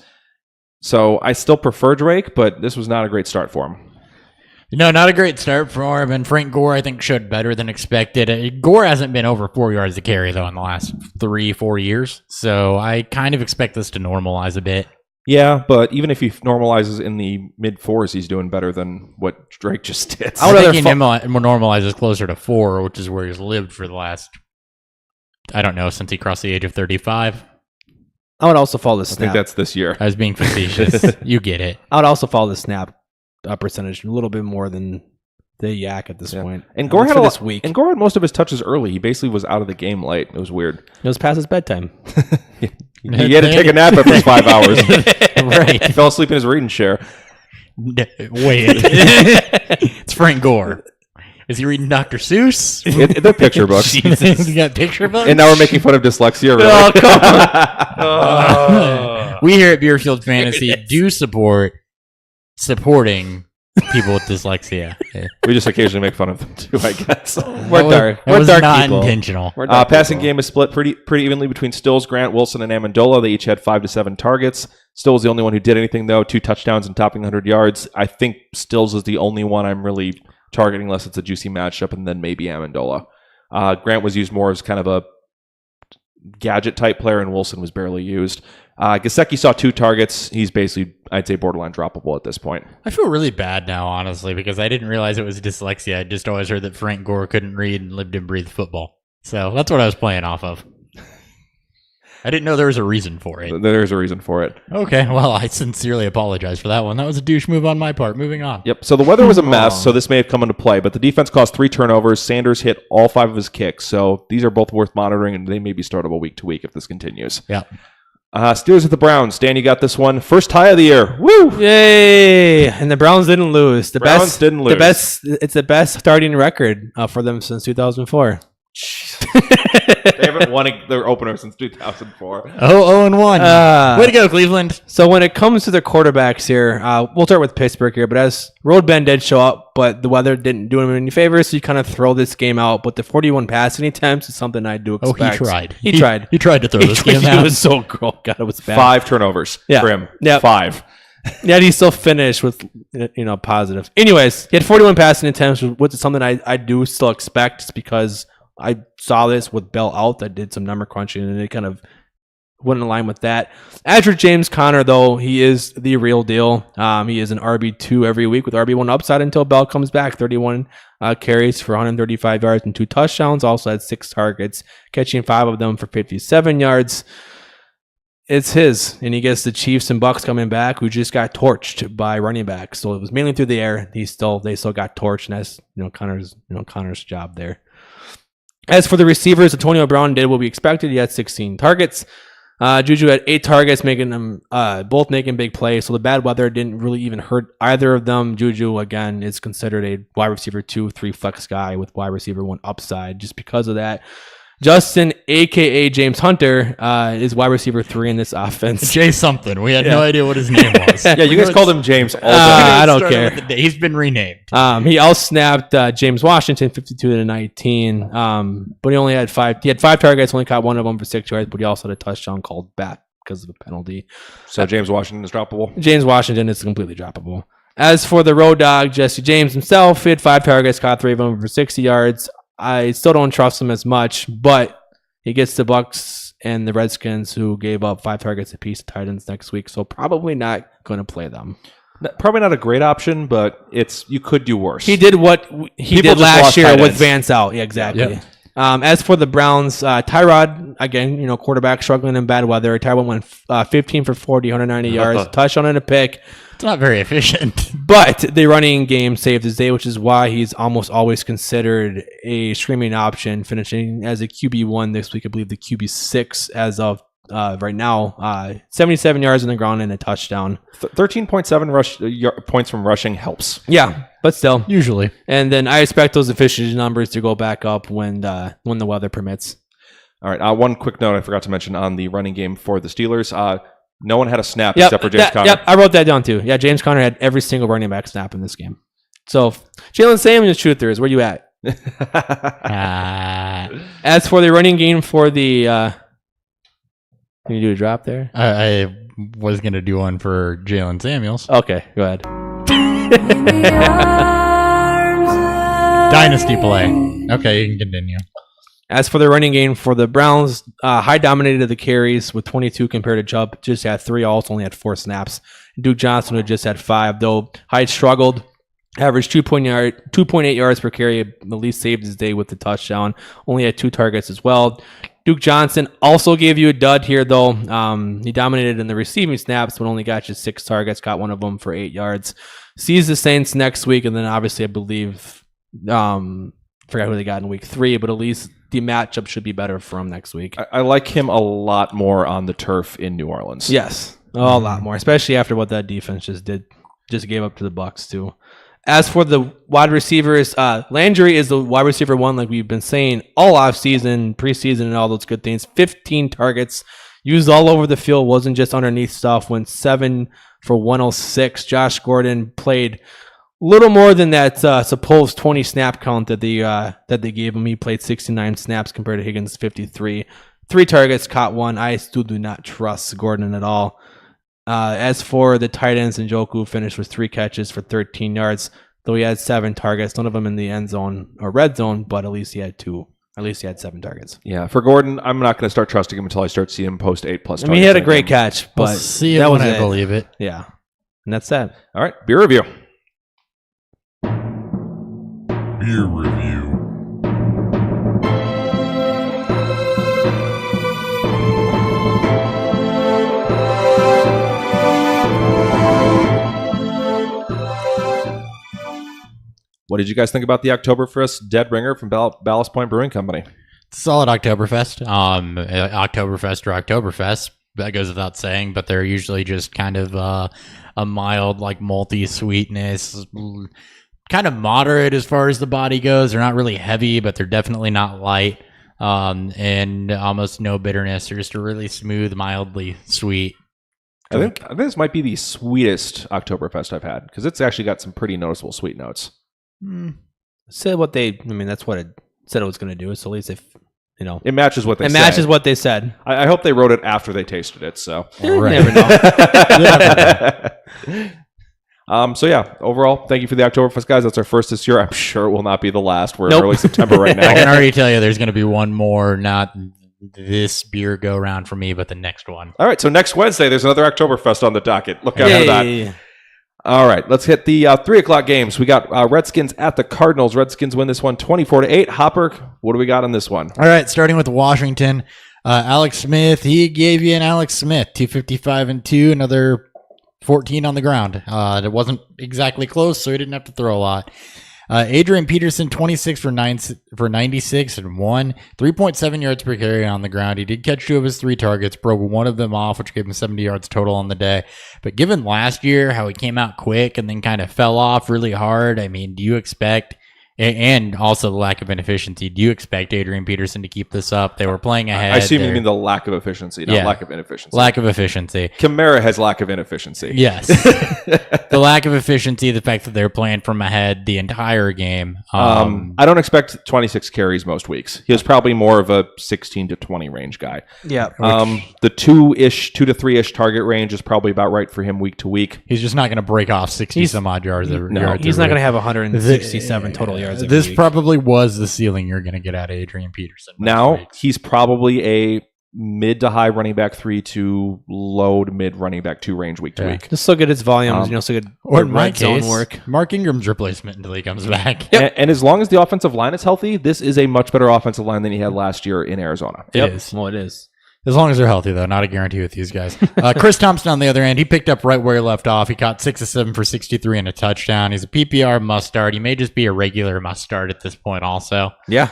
So I still prefer Drake, but this was not a great start for him. No, not a great start for him. And Frank Gore, I think, showed better than expected. Gore hasn't been over 4 yards to carry, though, in the last 3-4 years. So I kind of expect this to normalize a bit. Yeah, but even if he normalizes in the mid-4s, he's doing better than what Drake just did. I think he normalizes closer to 4, which is where he's lived for the last, I don't know, since he crossed the age of 35. I would also follow the I snap. think that's this year. I was being facetious. You get it. I would also follow the snap percentage a little bit more than the yak at this point. And Gore had this week. And Gore had most of his touches early. He basically was out of the game late. It was weird. It was past his bedtime. He had to take a nap after 5 hours. Right. He fell asleep in his reading chair. Wait. It's Frank Gore. Is he reading Dr. Seuss? The picture books. You got picture books? And now we're making fun of dyslexia. Really? Oh, come on. We here at Beerfield Fantasy do supporting people with dyslexia. We just occasionally make fun of them too, I guess. We're dark. It We're was dark not people. intentional. We're dark Passing people. game is split pretty evenly between Stills, Grant, Wilson, and Amendola. They each had 5 to 7 targets. Stills the only one who did anything, though. 2 touchdowns and topping 100 yards. I think Stills is the only one I'm really targeting unless it's a juicy matchup, and then maybe Amendola. Grant was used more as kind of a gadget-type player, and Wilson was barely used. Gesicki saw 2 targets. He's basically, I'd say, borderline droppable at this point. I feel really bad now, honestly, because I didn't realize it was dyslexia. I just always heard that Frank Gore couldn't read and lived and breathed football. So that's what I was playing off of. I didn't know there was a reason for it. There's a reason for it. Okay, well, I sincerely apologize for that one. That was a douche move on my part. Moving on. Yep. So the weather was a mess, so this may have come into play, but the defense caused 3 turnovers. Sanders hit all 5 of his kicks, so these are both worth monitoring, and they may be startable week to week if this continues. Yeah. Steelers at the Browns. Dan, you got this one. First tie of the year. Woo! Yay! And the Browns didn't lose. Browns didn't lose. It's the best starting record for them since 2004. They haven't won their opener since 2004. 0-1. Way to go, Cleveland. So when it comes to the quarterbacks here, we'll start with Pittsburgh here. But as Road Ben did show up, but the weather didn't do him any favors, so you kind of throw this game out. But the 41 passing attempts is something I do expect. He tried. He tried. He tried to throw this game out. It was so cool. God, it was bad. 5 turnovers for him. Yeah. 5. Yet he still finished with, positive. Anyways, he had 41 passing attempts, which is something I do still expect just because I saw this with Bell out. I did some number crunching, and it kind of went in line with that. As for James Conner, though, he is the real deal. He is an RB2 every week with RB1 upside until Bell comes back. 31 carries for 135 yards and 2 touchdowns. Also had 6 targets, catching 5 of them for 57 yards. It's his, and he gets the Chiefs and Bucks coming back, who just got torched by running backs. So it was mainly through the air. They still got torched, and that's Conner's job there. As for the receivers, Antonio Brown did what we expected. He had 16 targets. Juju had 8 targets, making them both making big plays. So the bad weather didn't really even hurt either of them. Juju, again, is considered a wide receiver 2, 3 flex guy with wide receiver 1 upside just because of that. Justin, a.k.a. James Hunter, is wide receiver 3 in this offense. Jay something. We had no idea what his name was. Yeah, you guys called him James all day. I don't care. He's been renamed. He outsnapped James Washington 52-19, but he only had 5. He had 5 targets, only caught one of them for 6 yards, but he also had a touchdown called back because of a penalty. So James Washington is droppable? James Washington is completely droppable. As for the road dog, Jesse James himself, he had 5 targets, caught 3 of them for 60 yards. I still don't trust him as much, but he gets the Bucks and the Redskins, who gave up 5 targets apiece to Titans next week, so probably not going to play them. Probably not a great option, but you could do worse. He did what he People did just last lost year tight with ends. Vance out. Yeah, exactly. Yep. As for the Browns, Tyrod, again, quarterback struggling in bad weather. Tyrod went 15 for 40, 190 yards, touchdown and a pick. It's not very efficient. But the running game saved his day, which is why he's almost always considered a streaming option, finishing as a QB1 this week. I believe the QB6 as of right now. 77 yards on the ground and a touchdown. 13.7 points from rushing helps. Yeah, but still. Usually. And then I expect those efficiency numbers to go back up when the weather permits. All right. One quick note I forgot to mention on the running game for the Steelers. No one had a snap except for James Conner. Yep, I wrote that down too. Yeah, James Conner had every single running back snap in this game. So, Jalen Samuels, truthers, where you at? As for the running game for the... can you do a drop there? I was going to do one for Jalen Samuels. Okay, go ahead. Dynasty play. Okay, you can continue. As for the running game for the Browns, Hyde dominated the carries with 22 compared to Chubb. Just had 3, also only had 4 snaps. Duke Johnson had just had 5, though Hyde struggled. Averaged 2.8 yards per carry, at least saved his day with the touchdown. Only had 2 targets as well. Duke Johnson also gave you a dud here, though. He dominated in the receiving snaps, but only got just 6 targets, got one of them for 8 yards. Sees the Saints next week, and then obviously I believe, forgot who they got in week 3, but at least the matchup should be better for him next week. I like him a lot more on the turf in New Orleans. Yes, a lot more, especially after what that defense just gave up to the Bucs too. As for the wide receivers, Landry is the wide receiver 1, like we've been saying all offseason, preseason, and all those good things. 15 targets, used all over the field, wasn't just underneath stuff. Went 7 for 106. Josh Gordon played little more than that supposed 20 snap count that they gave him. He played 69 snaps compared to Higgins' 53. 3 targets, caught 1. I still do not trust Gordon at all. As for the tight ends, Njoku finished with 3 catches for 13 yards, though he had 7 targets, none of them in the end zone or red zone, but at least he had 2. At least he had 7 targets. Yeah, for Gordon, I'm not going to start trusting him until I start seeing him post 8+ targets. I mean, he had a great catch, but We'll see it that when was I believe it. Yeah, and that's that. All right, beer review. Beer review. What did you guys think about the Oktoberfest Dead Ringer from Ballast Point Brewing Company? Solid Oktoberfest. Oktoberfest or Oktoberfest. That goes without saying, but they're usually just kind of a mild, like malty sweetness, kind of moderate as far as the body goes. They're not really heavy, but they're definitely not light, and almost no bitterness. They're just a really smooth, mildly sweet. I think this might be the sweetest Oktoberfest I've had because it's actually got some pretty noticeable sweet notes. Said what they. I mean, that's what it said it was going to do. So at least if It matches what they it said. matches what they said. I hope they wrote it after they tasted it. So, You Right. never know. So yeah, overall, thank you for the Oktoberfest, guys. That's our first this year. I'm sure it will not be the last. We're Nope. in early September right I can now. already tell you there's going to be one more, not this beer go round for me, but the next one. All right, so next Wednesday, there's another Oktoberfest on the docket. Look out for that. Yay. All right, let's hit the 3 o'clock games. We got Redskins at the Cardinals. Redskins win this one 24-8. Hopper, what do we got on this one? All right, starting with Washington. Alex Smith, he gave you an Alex Smith, 255 and 2, another 14 on the ground. It wasn't exactly close, so he didn't have to throw a lot. Adrian Peterson, 26 for 96 and 1, 3.7 yards per carry on the ground. He did catch 2 of his 3 targets, broke one of them off, which gave him 70 yards total on the day. But given last year how he came out quick and then kind of fell off really hard, I mean, do you expect And also the lack of inefficiency. Do you expect Adrian Peterson to keep this up? They were playing ahead. I assume you mean the lack of efficiency, not lack of inefficiency. Lack of efficiency. Kamara has lack of inefficiency. Yes. The lack of efficiency, the fact that they're playing from ahead the entire game. I don't expect 26 carries most weeks. He was probably more of a 16 to 20 range guy. Yeah. The 2 to 3-ish target range is probably about right for him week to week. He's just not going to break off 60 some odd yards. He's not going to have 167 total yards. This probably was the ceiling you're going to get out of Adrian Peterson. Now he's probably a mid to high running back 3 to low to mid running back 2 range week to week. Just so good its volumes, so good. Or in my red zone case, work. Mark Ingram's replacement until he comes back. And as long as the offensive line is healthy, this is a much better offensive line than he had last year in Arizona. It is. Well, it is. As long as they're healthy, though, not a guarantee with these guys. Chris Thompson, on the other end, he picked up right where he left off. He caught 6 of 7 for 63 and a touchdown. He's a PPR must start. He may just be a regular must start at this point, also. Yeah.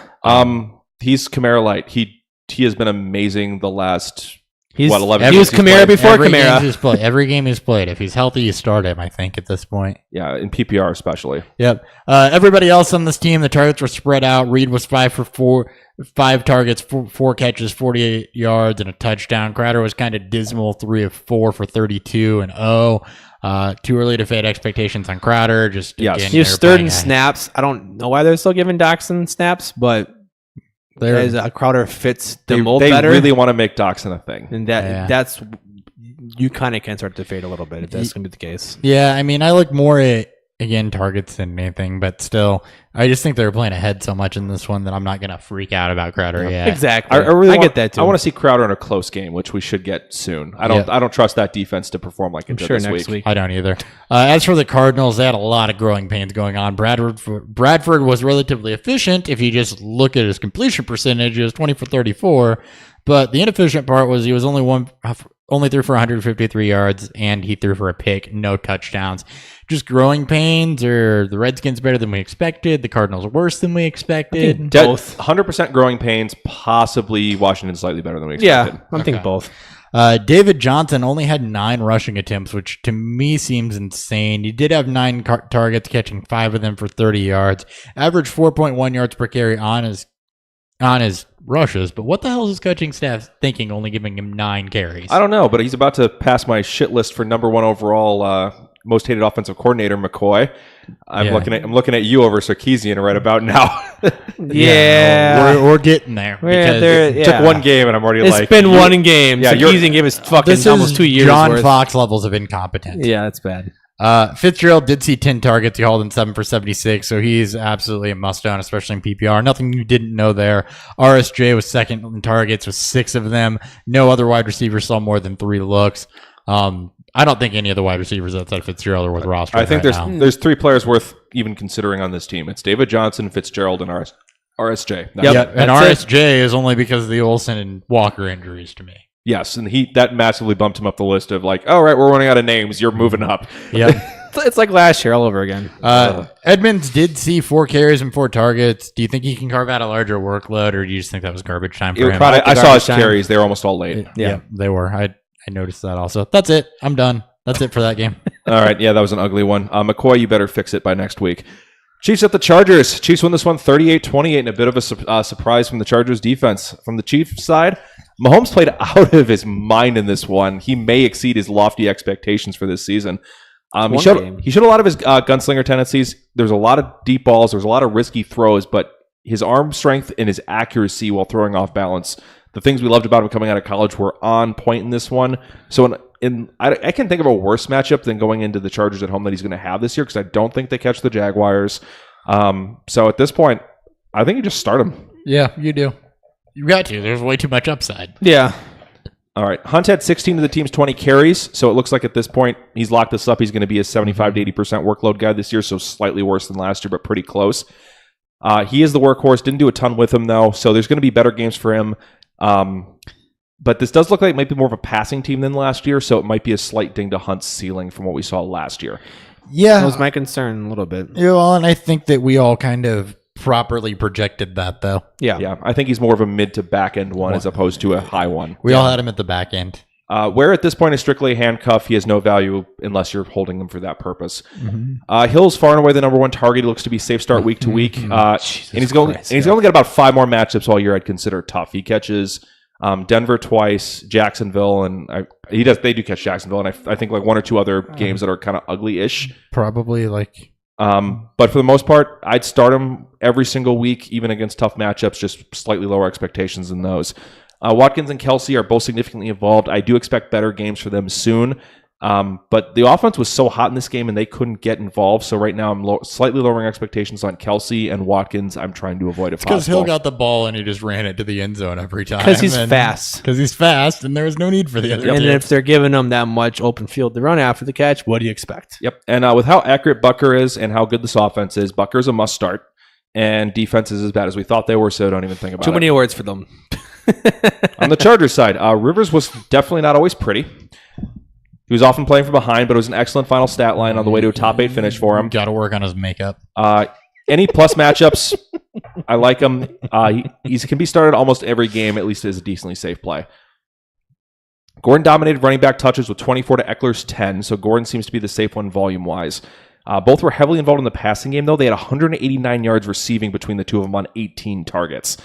He's Kamara light. He has been amazing the last 11 He was Kamara before Kamara. Every game he's played. If he's healthy, you start him, I think, at this point. Yeah, in PPR especially. Yep. Everybody else on this team, the targets were spread out. Reed was 5 for 4, 5 targets, 4 catches, 48 yards, and a touchdown. Crowder was kind of dismal, 3 of 4 for 32 and 0. Too early to fade expectations on Crowder. Just yes. again, He was third in snaps. I don't know why they're still giving Doxson snaps, but Crowder fits the mold better. They really want to make Doxson a thing. And that's you kind of can start to fade a little bit if that's going to be the case. Yeah, I mean, I look more at, again, targets than anything, but still, I just think they're playing ahead so much in this one that I'm not going to freak out about Crowder yet. Exactly. I get that too. I want to see Crowder in a close game, which we should get soon. I don't trust that defense to perform like it did this next week. I don't either. As for the Cardinals, they had a lot of growing pains going on. Bradford was relatively efficient. If you just look at his completion percentage, it was 20 for 34. But the inefficient part was he was only threw for 153 yards, and he threw for a pick, no touchdowns. Just growing pains, or the Redskins better than we expected, the Cardinals worse than we expected. Both. 100% growing pains, possibly Washington slightly better than we expected. Yeah, I'm thinking both. David Johnson only had 9 rushing attempts, which to me seems insane. He did have 9 targets, catching 5 of them for 30 yards. Averaged 4.1 yards per carry on his rushes, but what the hell is his coaching staff thinking, only giving him 9 carries? I don't know, but he's about to pass my shit list for number 1 overall most hated offensive coordinator, McCoy. I'm looking at you over Sarkisian right about now. Yeah, we're getting there. It took 1 game, and I'm already it's been 1 game. Yeah, Sarkisian gave us fucking almost 2 years. John worth. Fox levels of incompetence. Yeah, that's bad. Fitzgerald did see 10 targets. He hauled in 7 for 76, so he's absolutely a must-own, especially in PPR. Nothing you didn't know there. RSJ was second in targets with 6 of them. No other wide receiver saw more than 3 looks. I don't think any of the wide receivers outside Fitzgerald are worth roster. I think there's 3 players worth even considering on this team. It's David Johnson, Fitzgerald, and RSJ. Yep. And RSJ is only because of the Olsen and Walker injuries to me. Yes, and that massively bumped him up the list of like, all right, we're running out of names. You're moving up. Yeah, it's like last year all over again. Edmonds did see 4 carries and 4 targets. Do you think he can carve out a larger workload, or do you just think that was garbage time for him? I saw his carries. They were almost all late. Yeah, they were. I noticed that also. That's it. I'm done. That's it for that game. All right. Yeah, that was an ugly one. McCoy, you better fix it by next week. Chiefs at the Chargers. Chiefs win this one 38-28, and a bit of a surprise from the Chargers defense. From the Chiefs side, Mahomes played out of his mind in this one. He may exceed his lofty expectations for this season. He showed a lot of his gunslinger tendencies. There's a lot of deep balls. There's a lot of risky throws, but his arm strength and his accuracy while throwing off balance, the things we loved about him coming out of college, were on point in this one. So I can think of a worse matchup than going into the Chargers at home that he's going to have this year, because I don't think they catch the Jaguars. So at this point, I think you just start him. Yeah, you do. You got to. There's way too much upside. Yeah. All right. Hunt had 16 of the team's 20 carries, so it looks like at this point he's locked this up. He's going to be a 75 to 80% workload guy this year, so slightly worse than last year, but pretty close. He is the workhorse. Didn't do a ton with him, though, so there's going to be better games for him. But this does look like it might be more of a passing team than last year, so it might be a slight ding to Hunt's ceiling from what we saw last year. Yeah. That was my concern a little bit. Yeah, well, and I think that we all kind of properly projected that, though. Yeah. I think he's more of a mid to back end one as opposed to a high one. We all had him at the back end. Where at this point is strictly a handcuff, he has no value unless you're holding him for that purpose. Hill's far and away the number one target. He looks to be safe start week to week. And he's only got about 5 more matchups all year I'd consider tough. He catches Denver twice, Jacksonville, and they do catch Jacksonville, and I think like 1 or 2 other games that are kind of ugly-ish. Probably like... But for the most part, I'd start him every single week, even against tough matchups, just slightly lower expectations than those. Watkins and Kelsey are both significantly involved. I do expect better games for them soon. But the offense was so hot in this game and they couldn't get involved. So right now I'm slightly lowering expectations on Kelsey and Watkins. I'm trying to avoid it. Because Hill got the ball and he just ran it to the end zone every time. Because he's fast. Because he's fast and there was no need for the other. And team. if they're giving him that much open field to run after the catch, what do you expect? Yep. And with how accurate Bucker is and how good this offense is, Bucker's a must start. And defense is as bad as we thought they were, so don't even think about it. Too many awards for them. On the Chargers side, Rivers was definitely not always pretty. He was often playing from behind, but it was an excellent final stat line on the way to a top 8 finish for him. Got to work on his makeup. Any plus matchups, I like him. He can be started almost every game, at least as a decently safe play. Gordon dominated running back touches with 24 to Eckler's 10, so Gordon seems to be the safe one volume-wise. Both were heavily involved in the passing game, though. They had 189 yards receiving between the two of them on 18 targets.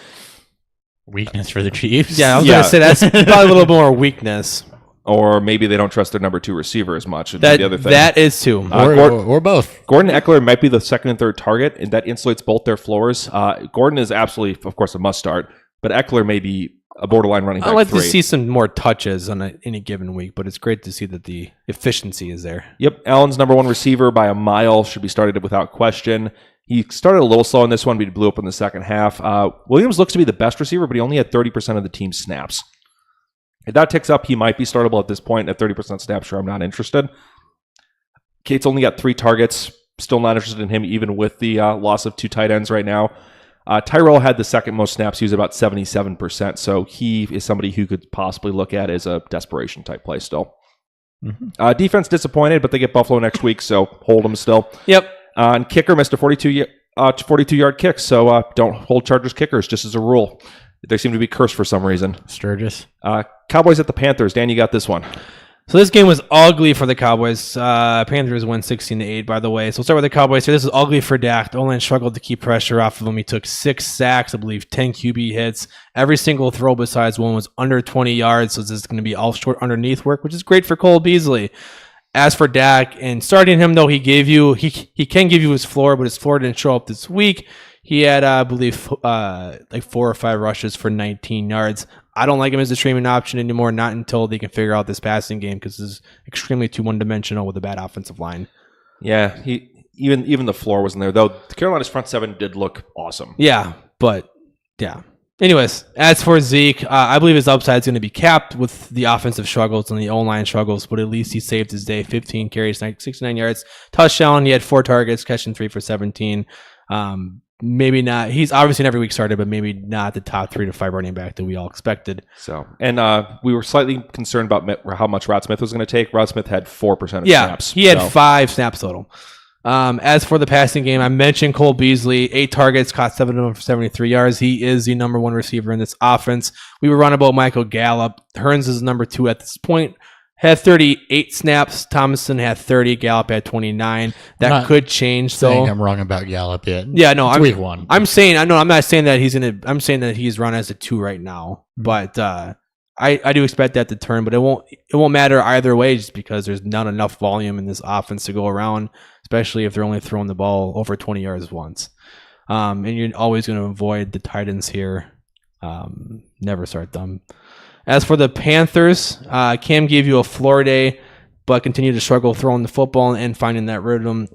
Weakness for the Chiefs. Yeah, I was going to say that's probably a little more weakness. Or maybe they don't trust their number 2 receiver as much. The other thing. That is too. Or both. Gordon and Eckler might be the second and third target, and that insulates both their floors. Gordon is absolutely, of course, a must start, but Eckler may be a borderline running back. I'd like 3. to see some more touches on any given week, but it's great to see that the efficiency is there. Yep, Allen's number 1 receiver by a mile, should be started without question. He started a little slow in this one, but he blew up in the second half. Williams looks to be the best receiver, but he only had 30% of the team's snaps. If that ticks up, he might be startable at this point. At 30% snap, sure, I'm not interested. Cates only got 3 targets. Still not interested in him, even with the loss of 2 tight ends right now. Tyrell had the second most snaps. He was about 77%, so he is somebody who could possibly look at as a desperation type play still. Mm-hmm. Defense disappointed, but they get Buffalo next week, so hold them still. Yep. And kicker missed a 42-yard kick, so don't hold Chargers kickers just as a rule. They seem to be cursed for some reason. Sturgis. Cowboys at the Panthers. Dan, you got this one. So this game was ugly for the Cowboys. Panthers won 16-8, by the way. So we'll start with the Cowboys here. This is ugly for Dak. O-line struggled to keep pressure off of him. He took 6 sacks, I believe 10 QB hits. Every single throw besides one was under 20 yards, so this is going to be all short underneath work, which is great for Cole Beasley. As for Dak, and starting him, though, he can give you his floor, but his floor didn't show up this week. He had, I believe, like 4 or 5 rushes for 19 yards. I don't like him as a streaming option anymore, not until they can figure out this passing game, because this is extremely too one-dimensional with a bad offensive line. Yeah, even the floor wasn't there, though. Carolina's front 7 did look awesome. Yeah, but, yeah. Anyways, as for Zeke, I believe his upside is going to be capped with the offensive struggles and the O-line struggles, but at least he saved his day. 15 carries, 69 yards, touchdown. He had 4 targets, catching 3 for 17. Maybe not. He's obviously an every week starter, but maybe not the top 3 to 5 running back that we all expected. So, and we were slightly concerned about how much Rod Smith was going to take. Rod Smith had 4% of snaps. He had 5 snaps total. As for the passing game, I mentioned Cole Beasley, 8 targets, caught 7 of them for 73 yards. He is the number 1 receiver in this offense. We were running about Michael Gallup. Hearns is number 2 at this point. Had 38 snaps. Thomason had 30. Gallup had 29. That could change, though. I'm wrong about Gallup yet. Yeah, no, Week 1. I'm saying I'm not saying that he's gonna. I'm saying that he's run as a 2 right now. But I do expect that to turn. But it won't matter either way, just because there's not enough volume in this offense to go around, especially if they're only throwing the ball over 20 yards once. And you're always going to avoid the tight ends here. Never start them. As for the Panthers, Cam gave you a floor day, but continued to struggle throwing the football and finding that rhythm.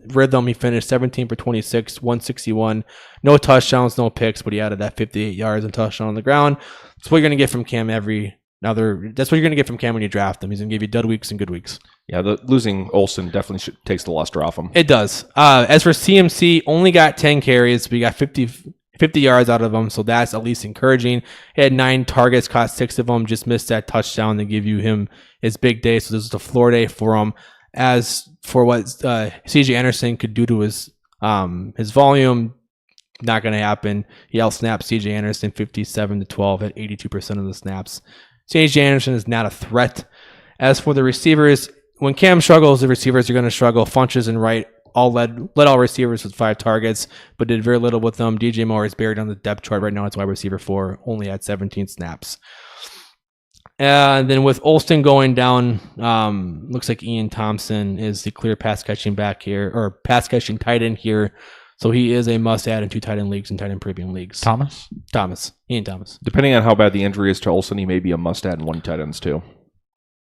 He finished 17 for 26, 161. No touchdowns, no picks, but he added that 58 yards and touchdown on the ground. That's what you're going to get from Cam that's what you're going to get from Cam when you draft him. He's going to give you dud weeks and good weeks. Yeah, the losing Olsen definitely takes the luster off him. It does. As for CMC, only got 10 carries, but he got 50 yards out of them, so that's at least encouraging. He had 9 targets, caught 6 of them, just missed that touchdown to give you him his big day. So this is a floor day for him. As for what CJ Anderson could do to his volume, not going to happen. He outsnapped CJ Anderson 57-12 at 82% of the snaps. CJ Anderson is not a threat. As for the receivers, when Cam struggles, the receivers are going to struggle. Funches and Wright all led all receivers with 5 targets, but did very little with them. DJ Moore is buried on the depth chart right now. It's wide receiver 4, only had 17 snaps. And then with Olsen going down, looks like Ian Thompson is the clear pass catching back here, or pass catching tight end here. So he is a must add in 2 tight end leagues and tight end premium leagues. Ian Thomas. Depending on how bad the injury is to Olsen, he may be a must add in 1 tight ends too.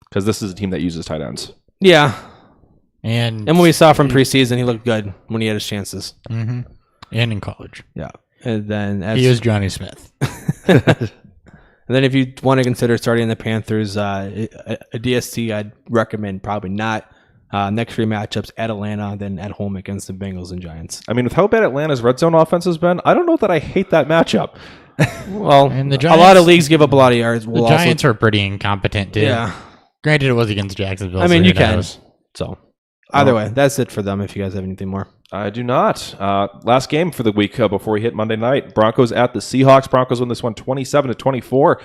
Because this is a team that uses tight ends. Yeah. And what we saw from preseason, he looked good when he had his chances. Mm-hmm. And in college. Yeah. And then he is Johnny Smith. And then if you want to consider starting the Panthers, a DST, I'd recommend probably not. Next 3 matchups at Atlanta, then at home against the Bengals and Giants. I mean, with how bad Atlanta's red zone offense has been, I don't know that I hate that matchup. Well, and the Giants, a lot of leagues give up a lot of yards. The Giants are pretty incompetent, too. Yeah. Granted, it was against Jacksonville. I mean, so you can. So, either way, that's it for them if you guys have anything more. I do not. Last game for the week before we hit Monday night. Broncos at the Seahawks. Broncos win this one 27-24.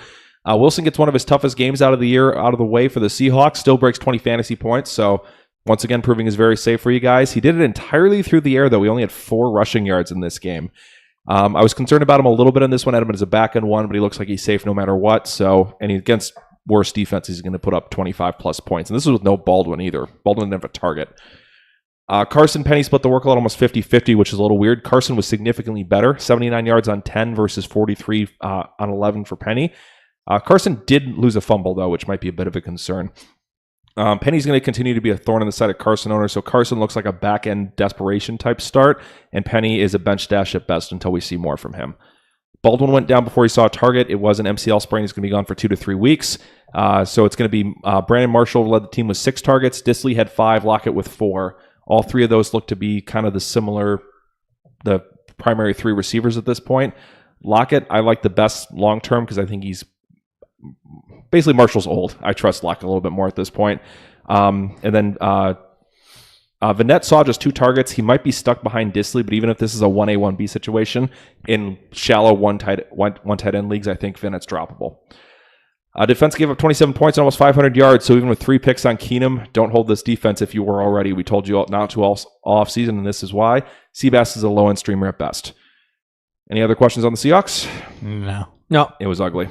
Wilson gets one of his toughest games out of the year out of the way for the Seahawks. Still breaks 20 fantasy points. So once again, proving is very safe for you guys. He did it entirely through the air, though. He only had 4 rushing yards in this game. I was concerned about him a little bit in this one. I had him as a back end one, but he looks like he's safe no matter what. So, and against worse defense, he's going to put up 25 plus points. And this is with no Baldwin either. Baldwin didn't have a target. Carson Penny split the workload almost 50-50, which is a little weird. Carson was significantly better, 79 yards on 10 versus 43 on 11 for Penny. Carson did lose a fumble, though, which might be a bit of a concern. Penny's going to continue to be a thorn in the side of Carson owners, so Carson looks like a back-end desperation type start, and Penny is a bench stash at best until we see more from him. Baldwin went down before he saw a target. It was an MCL sprain. He's going to be gone for 2 to 3 weeks. So it's going to be Brandon Marshall led the team with 6 targets. Disley had 5, Lockett with 4. All 3 of those look to be kind of the primary 3 receivers at this point. Lockett, I like the best long-term because I think he's basically Marshall's old. I trust Lockett a little bit more at this point. And then Vanette saw just 2 targets. He might be stuck behind Disley, but even if this is a 1A, 1B situation, in shallow one tight end leagues, I think Vanette's droppable. Defense gave up 27 points and almost 500 yards, so even with 3 picks on Keenum, don't hold this defense if you were already. We told you not to all off-season, and this is why. Seabass is a low-end streamer at best. Any other questions on the Seahawks? No. It was ugly.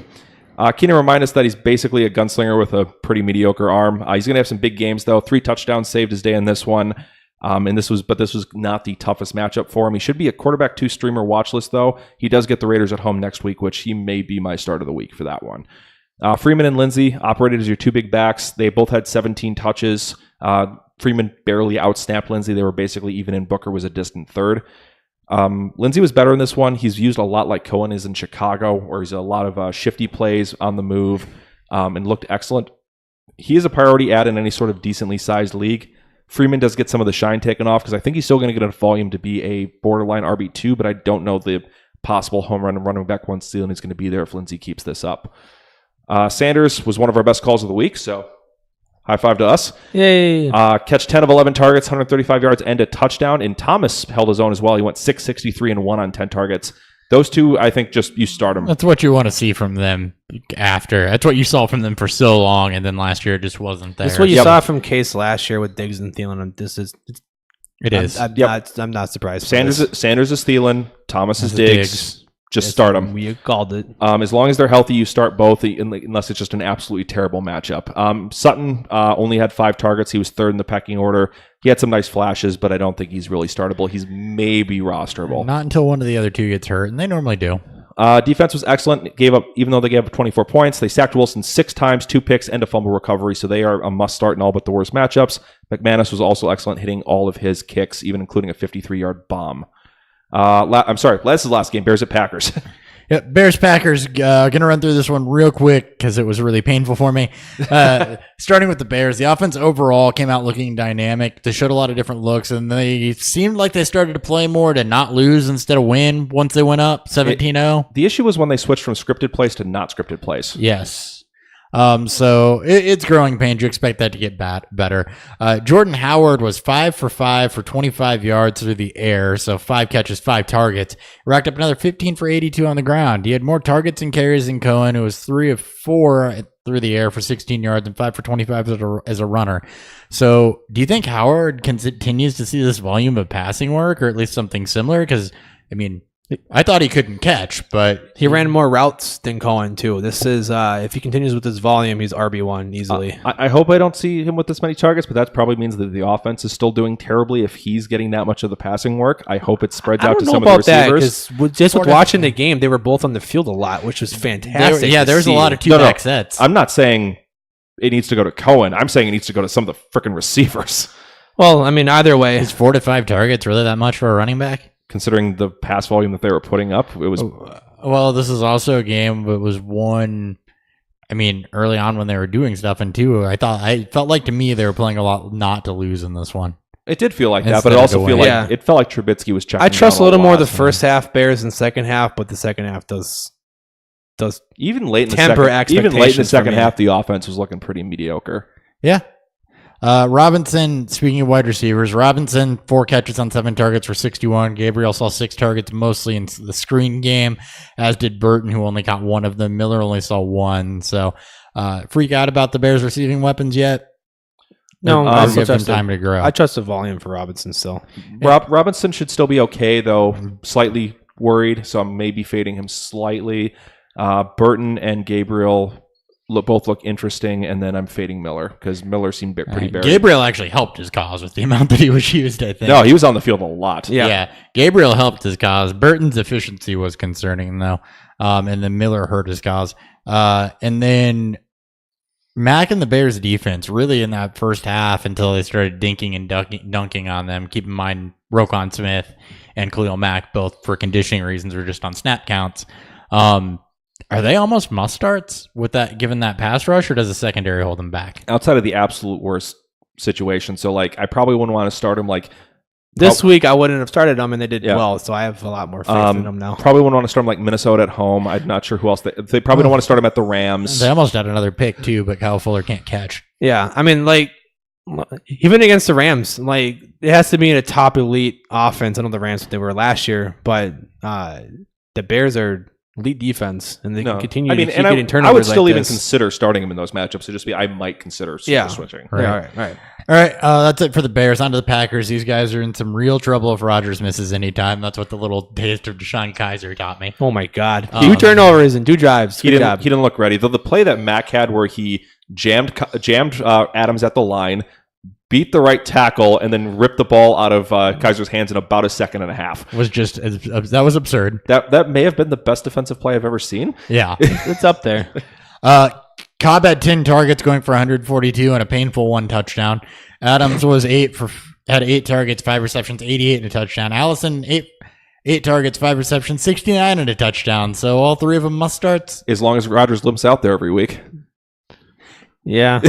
Keenan reminded us that he's basically a gunslinger with a pretty mediocre arm. He's going to have some big games, though. 3 touchdowns saved his day in this one. This was not the toughest matchup for him. He should be a quarterback 2 streamer watch list, though. He does get the Raiders at home next week, which he may be my start of the week for that one. Freeman and Lindsey operated as your 2 big backs. They both had 17 touches. Freeman barely outsnapped Lindsey. They were basically even, and Booker was a distant third. Lindsey was better in this one. He's used a lot like Cohen is in Chicago, where he's a lot of shifty plays on the move and looked excellent. He is a priority add in any sort of decently sized league. Freeman does get some of the shine taken off because I think he's still going to get enough volume to be a borderline RB2, but I don't know the possible home run and running back one ceiling is going to be there if Lindsey keeps this up. Sanders was one of our best calls of the week, so high five to us. Yay. Catch 10 of 11 targets, 135 yards, and a touchdown. And Thomas held his own as well. He went 663 and 1 on 10 targets. Those 2, I think, just you start them. That's what you want to see from them after. That's what you saw from them for so long, and then last year it just wasn't there. That's what you saw from Case last year with Diggs and Thielen. I'm not surprised. Sanders is Thielen. Thomas is Diggs. Just start them. We called it. As long as they're healthy, you start both, unless it's just an absolutely terrible matchup. Sutton only had 5 targets. He was 3rd in the pecking order. He had some nice flashes, but I don't think he's really startable. He's maybe rosterable. Not until one of the other 2 gets hurt, and they normally do. Defense was excellent. Even though they gave up 24 points, they sacked Wilson 6 times, 2 picks, and a fumble recovery, so they are a must-start in all but the worst matchups. McManus was also excellent, hitting all of his kicks, even including a 53-yard bomb. This is the last game. Bears at Packers. Yeah, Bears-Packers, going to run through this one real quick because it was really painful for me. Starting with the Bears, the offense overall came out looking dynamic. They showed a lot of different looks, and they seemed like they started to play more to not lose instead of win once they went up 17-0. The issue was when they switched from scripted plays to not scripted plays. Yes. So it's growing pains. You expect that to get better. Jordan Howard was 5 for 5 for 25 yards through the air. So 5 catches, 5 targets. Racked up another 15 for 82 on the ground. He had more targets and carries than Cohen, who was 3 of 4 through the air for 16 yards and 5 for 25 as a runner. So do you think Howard continues to see this volume of passing work, or at least something similar? Because, I mean, I thought he couldn't catch, but he ran more routes than Cohen too. This is if he continues with this volume, he's RB1 easily. I hope I don't see him with this many targets, but that probably means that the offense is still doing terribly if he's getting that much of the passing work. I hope it spreads out to some of the receivers. Just with watching the game, they were both on the field a lot, which was fantastic. There was a lot of two-back sets. I'm not saying it needs to go to Cohen. I'm saying it needs to go to some of the freaking receivers. Well, I mean, either way. Is 4 to 5 targets really that much for a running back? Considering the pass volume that they were putting up, it was... Well, this is also a game that was won, I mean, early on when they were doing stuff, and two, I felt like to me they were playing a lot not to lose in this one. It did feel like that, but it also it felt like Trubisky was checking. I trust a little more the first half Bears than second half, but the second half does even late in the second half, the offense was looking pretty mediocre. Yeah. Robinson, speaking of wide receivers, Robinson, 4 catches on 7 targets for 61. Gabriel saw 6 targets, mostly in the screen game, as did Burton, who only got 1 of them. Miller only saw 1. So, freak out about the Bears' receiving weapons yet? No, I give them time to grow. I trust the volume for Robinson still. Robinson should still be okay, though. Slightly worried, so I'm maybe fading him slightly. Burton and Gabriel both look interesting, and then I'm fading Miller because Miller seemed pretty buried. Gabriel actually helped his cause with the amount that he was used, I think. No, he was on the field a lot. Yeah. Gabriel helped his cause. Burton's efficiency was concerning, though, and then Miller hurt his cause. And then Mack and the Bears defense, really in that first half until they started dinking and dunking on them. Keep in mind, Roquan Smith and Khalil Mack, both for conditioning reasons, were just on snap counts. Are they almost must starts with that, given that pass rush, or does the secondary hold them back? Outside of the absolute worst situation, so like I probably wouldn't want to start them like this week. I wouldn't have started them, and they did well, so I have a lot more faith in them now. Probably wouldn't want to start them like Minnesota at home. I'm not sure who else they probably don't want to start them at the Rams. They almost had another pick too, but Kyle Fuller can't catch. Yeah, I mean, like even against the Rams, like it has to be in a top elite offense. I know the Rams what they were last year, but the Bears are elite defense, and they can continue to keep getting turnovers. I would still like even this. consider starting him in those matchups. It'd just be I might consider switching. Right. All right. That's it for the Bears. On to the Packers. These guys are in some real trouble if Rodgers misses any time. That's what the little taste of Deshaun Kaiser taught me. Oh my God! 2 turnovers and 2 drives. He didn't look ready. The play that Mack had where he jammed Adams at the line, beat the right tackle, and then ripped the ball out of Kaiser's hands in about a second and a half. That was absurd. That may have been the best defensive play I've ever seen. Yeah. It's up there. Cobb had 10 targets going for 142 and a painful 1 touchdown. Adams had 8 targets, 5 receptions, 88 and a touchdown. Allison, 8 targets, 5 receptions, 69 and a touchdown. So all 3 of them must starts. As long as Rodgers limps out there every week. Yeah.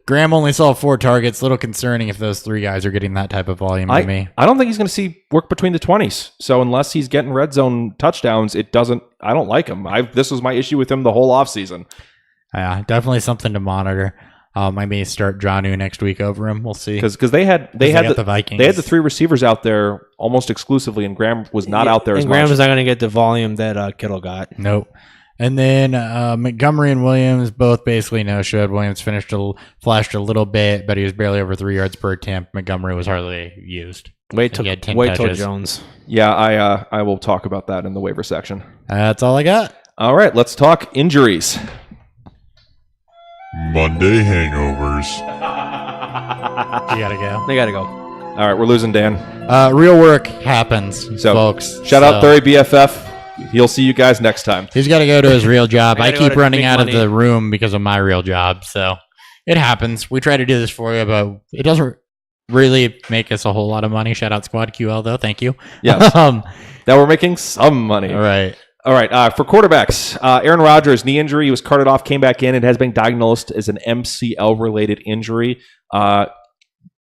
Graham only saw 4 targets. Little concerning if those 3 guys are getting that type of volume to me. I don't think he's going to see work between the 20s. So unless he's getting red zone touchdowns, I don't like him. This was my issue with him the whole offseason. Yeah, definitely something to monitor. I may start Jonnu next week over him. We'll see. Because they had the Vikings. They had the 3 receivers out there almost exclusively, and Graham was not out there as much. Graham was not going to get the volume that Kittle got. Nope. And then Montgomery and Williams both basically no-showed. Williams flashed a little bit, but he was barely over 3 yards per attempt. Montgomery was hardly used. Wait till Jones. Yeah, I will talk about that in the waiver section. That's all I got. All right, let's talk injuries. Monday hangovers. You gotta go. They gotta go. All right, we're losing Dan. Real work happens, folks. Shout out 30 BFF. He'll see you guys next time. He's got to go to his real job. I keep running out money. of the room because of my real job. So it happens. We try to do this for you, but it doesn't really make us a whole lot of money. Shout out Squad QL, though. Thank you. Yes. Now we're making some money. All right. For quarterbacks, Aaron Rodgers, knee injury. He was carted off, came back in. It has been diagnosed as an MCL-related injury.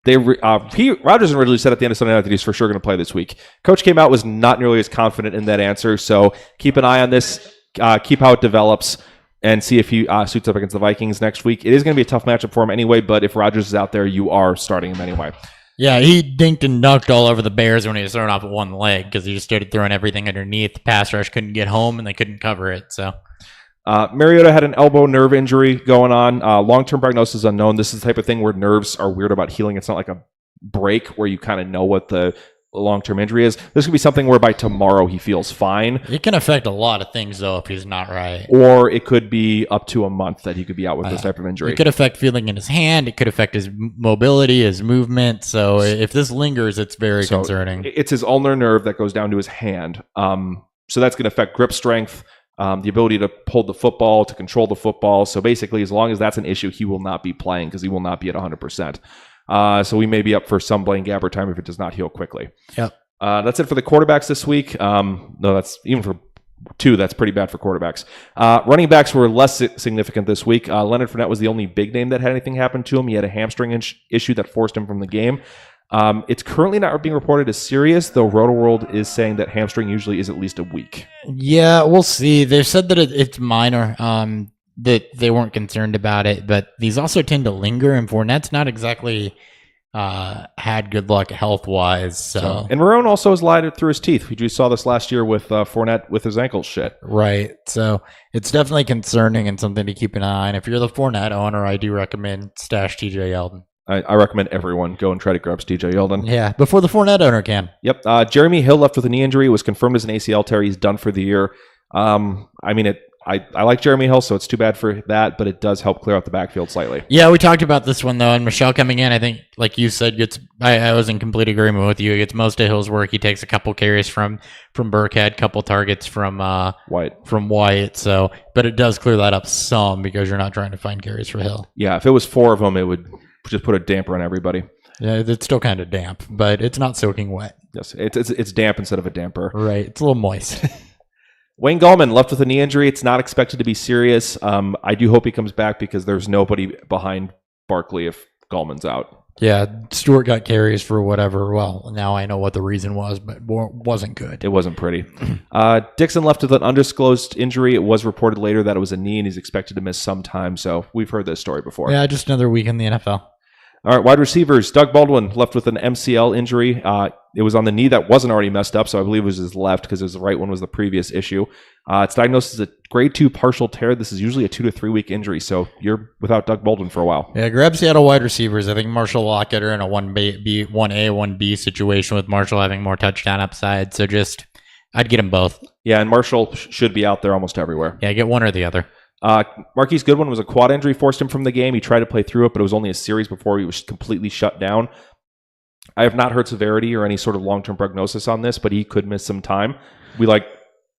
Rodgers originally said at the end of Sunday night that he's for sure going to play this week. Coach came out, was not nearly as confident in that answer. So keep an eye on this, keep how it develops, and see if he suits up against the Vikings next week. It is going to be a tough matchup for him anyway, but if Rodgers is out there, you are starting him anyway. Yeah, he dinked and dunked all over the Bears when he was thrown off at one leg because he just started throwing everything underneath. The pass rush couldn't get home, and they couldn't cover it. So Mariota had an elbow nerve injury going on. Long-term prognosis is unknown. This is the type of thing where nerves are weird about healing. It's not like a break where you kind of know what the long-term injury is. This could be something where by tomorrow he feels fine. It can affect a lot of things, though, if he's not right. Or it could be up to a month that he could be out with this type of injury. It could affect feeling in his hand. It could affect his mobility, his movement. So if this lingers, it's very concerning. It's his ulnar nerve that goes down to his hand. So that's going to affect grip strength, the ability to hold the football, to control the football. So basically, as long as that's an issue, he will not be playing because he will not be at 100%. So we may be up for some Blaine Gabbert time if it does not heal quickly. Yep. That's it for the quarterbacks this week. No, that's even for 2. That's pretty bad for quarterbacks. Running backs were less significant this week. Leonard Fournette was the only big name that had anything happen to him. He had a hamstring issue that forced him from the game. It's currently not being reported as serious, though Roto-World is saying that hamstring usually is at least a week. Yeah, we'll see. They've said that it's minor. That they weren't concerned about it, but these also tend to linger, and Fournette's not exactly had good luck health-wise. So. And Marone also has lied through his teeth. We just saw this last year with Fournette with his ankle shit. Right. So it's definitely concerning and something to keep an eye on. If you're the Fournette owner, I do recommend stash TJ Yeldon. I recommend everyone go and try to grab TJ Yeldon. Yeah, before the Fournette owner can. Yep. Jeremy Hill left with a knee injury. It was confirmed as an ACL tear. He's done for the year. I like Jeremy Hill, so it's too bad for that, but it does help clear out the backfield slightly. Yeah, we talked about this one, though, and Michelle coming in, I think, like you said, I was in complete agreement with you. He gets most of Hill's work. He takes a couple carries from Burkhead, couple targets from White. So, but it does clear that up some because you're not trying to find carries for Hill. Yeah, if it was 4 of them, it would just put a damper on everybody. Yeah, it's still kind of damp, but it's not soaking wet. Yes, it's damp instead of a damper. Right, it's a little moist. Wayne Gallman left with a knee injury. It's not expected to be serious. I do hope he comes back because there's nobody behind Barkley if Gallman's out. Yeah, Stewart got carries for whatever. Well, now I know what the reason was, but wasn't good. It wasn't pretty. Dixon left with an undisclosed injury. It was reported later that it was a knee, and he's expected to miss some time. So we've heard this story before. Yeah, just another week in the NFL. All right, wide receivers. Doug Baldwin left with an MCL injury. It was on the knee that wasn't already messed up, so I believe it was his left because his right one was the previous issue. It's diagnosed as a grade 2 partial tear. This is usually a 2 to 3 week injury, so you're without Doug Baldwin for a while. Yeah, grab Seattle wide receivers. I think Marshall Lockett are in a 1A, 1B situation with Marshall having more touchdown upside, so I'd get them both. Yeah, and Marshall should be out there almost everywhere. Yeah, get one or the other. Marquise Goodwin was a quad injury, forced him from the game. He tried to play through it, but it was only a series before he was completely shut down. I have not heard severity or any sort of long-term prognosis on this, but he could miss some time. We like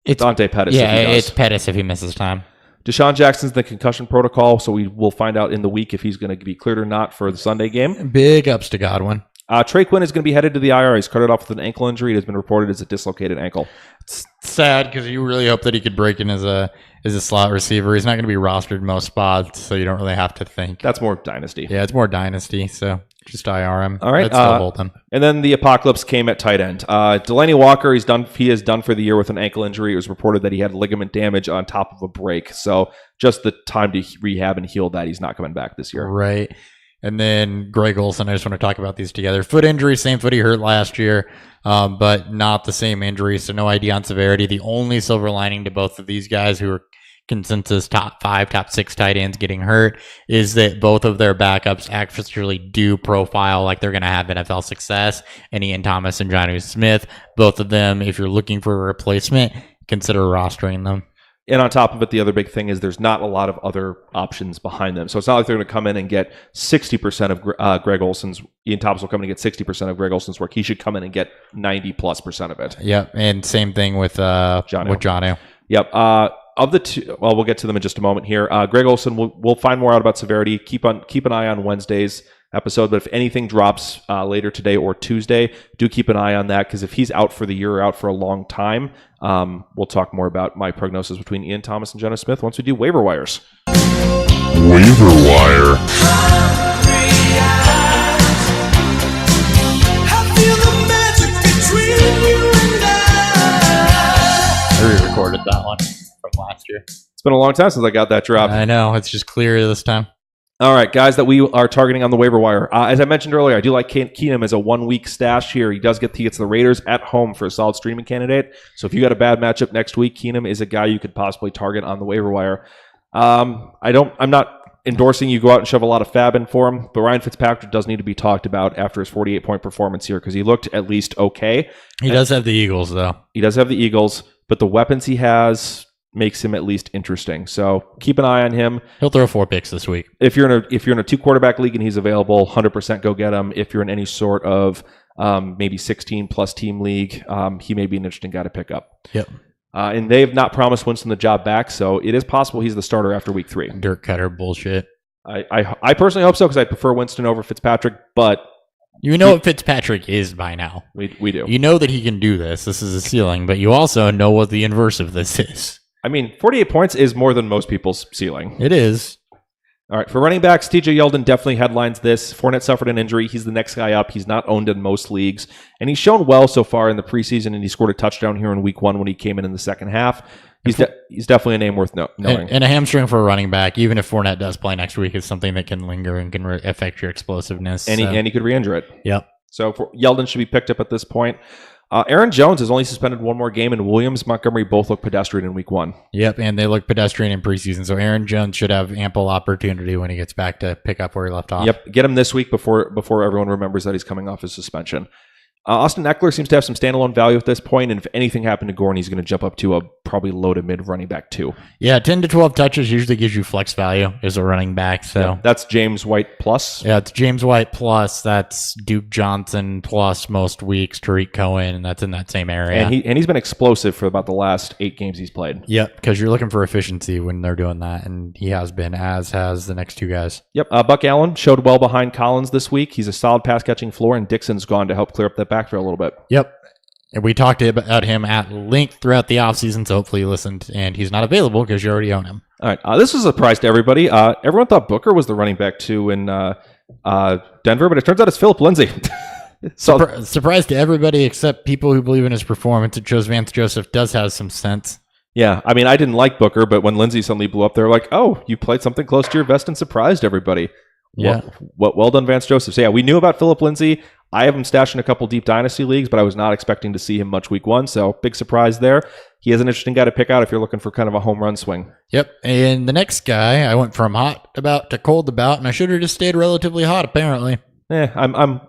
Dante Pettis. Yeah, it's Pettis if he misses time. Deshaun Jackson's in the concussion protocol, so we will find out in the week if he's going to be cleared or not for the Sunday game. Big ups to Godwin. Trey Quinn is going to be headed to the IR. He's carted off with an ankle injury. It has been reported as a dislocated ankle. It's sad because you really hope that he could break in as a slot receiver. He's not going to be rostered in most spots, so you don't really have to think. That's more dynasty. Yeah, it's more dynasty, so just IR him. All right. Let's still hold him. And then the apocalypse came at tight end. Delaney Walker, he is done for the year with an ankle injury. It was reported that he had ligament damage on top of a break. So just the time to rehab and heal that. He's not coming back this year. Right. And then Greg Olsen, I just want to talk about these together. Foot injury, same foot he hurt last year, but not the same injury, so no idea on severity. The only silver lining to both of these guys who are consensus top 5, top 6 tight ends getting hurt is that both of their backups actually do profile like they're going to have NFL success. And Ian Thomas and Jonnu Smith, both of them, if you're looking for a replacement, consider rostering them. And on top of it, the other big thing is there's not a lot of other options behind them. So it's not like they're going to come in and get 60% of Greg Olsen's. Ian Thomas will come in and get 60% of Greg Olsen's work. He should come in and get 90+% of it. Yep. And same thing with Jonnu. Yep. Of the two, well, we'll get to them in just a moment here. Greg Olsen, we'll find more out about severity. Keep an eye on Wednesday's episode. But if anything drops later today or Tuesday, do keep an eye on that because if he's out for the year or out for a long time, we'll talk more about my prognosis between Ian Thomas and Jonnu Smith once we do waiver wires. Waiver wire. I re-recorded that one from last year. It's been a long time since I got that drop. I know. It's just clear this time. All right, guys that we are targeting on the waiver wire. As I mentioned earlier, I do like Keenum as a 1 week stash here. He gets the Raiders at home for a solid streaming candidate. So if you got a bad matchup next week, Keenum is a guy you could possibly target on the waiver wire. I'm not endorsing you go out and shove a lot of fab in for him, but Ryan Fitzpatrick does need to be talked about after his 48-point performance here because he looked at least okay. He does have the Eagles, though. He does have the Eagles, but the weapons he has makes him at least interesting. So keep an eye on him. He'll throw 4 picks this week. If you're in a 2 quarterback league and he's available, 100% go get him. If you're in any sort of maybe 16 plus team league, he may be an interesting guy to pick up. Yep. And they have not promised Winston the job back, so it is possible he's the starter after week 3. Dirt cutter bullshit. I personally hope so because I prefer Winston over Fitzpatrick, but you know what Fitzpatrick is by now. We do. You know that he can do this. This is a ceiling, but you also know what the inverse of this is. I mean, 48 points is more than most people's ceiling. It is. All right, for running backs, TJ Yeldon definitely headlines this. Fournette suffered an injury. He's the next guy up. He's not owned in most leagues, and he's shown well so far in the preseason, and he scored a touchdown here in week 1 when he came in the second half. He's definitely a name worth knowing. And a hamstring for a running back, even if Fournette does play next week, is something that can linger and can affect your explosiveness. And he could re-injure it. Yep. So Yeldon should be picked up at this point. Aaron Jones is only suspended 1 more game, and Williams, Montgomery both look pedestrian in week 1. Yep, and they look pedestrian in preseason, so Aaron Jones should have ample opportunity when he gets back to pick up where he left off. Yep, get him this week before everyone remembers that he's coming off his suspension. Austin Eckler seems to have some standalone value at this point, and if anything happened to Gordon, he's going to jump up to a probably low to mid running back 2. Yeah, 10 to 12 touches usually gives you flex value as a running back. So yeah, that's James White plus. Yeah, it's James White plus. That's Duke Johnson plus most weeks. Tariq Cohen, and that's in that same area. And he's been explosive for about the last 8 games he's played. Yep, because you're looking for efficiency when they're doing that, and he has been, as has the next 2 guys. Yep, Buck Allen showed well behind Collins this week. He's a solid pass catching floor, and Dixon's gone to help clear up that backfield a little bit. Yep. And we talked about him at length throughout the offseason, so hopefully you listened. And he's not available because you already own him. All right. This was a surprise to everybody. Everyone thought Booker was the running back 2 in Denver, but it turns out it's Philip Lindsay. Surprise to everybody except people who believe in his performance. It shows Vance Joseph does have some sense. Yeah, I mean, I didn't like Booker, but when Lindsay suddenly blew up, they're like, oh, you played something close to your vest and surprised everybody. Yeah. Well done, Vance Joseph. So, yeah, we knew about Philip Lindsay. I have him stashed in a couple deep dynasty leagues, but I was not expecting to see him much week 1, so big surprise there. He is an interesting guy to pick out if you're looking for kind of a home run swing. Yep, and the next guy, I went from hot about to cold about, and I should have just stayed relatively hot, apparently. I'm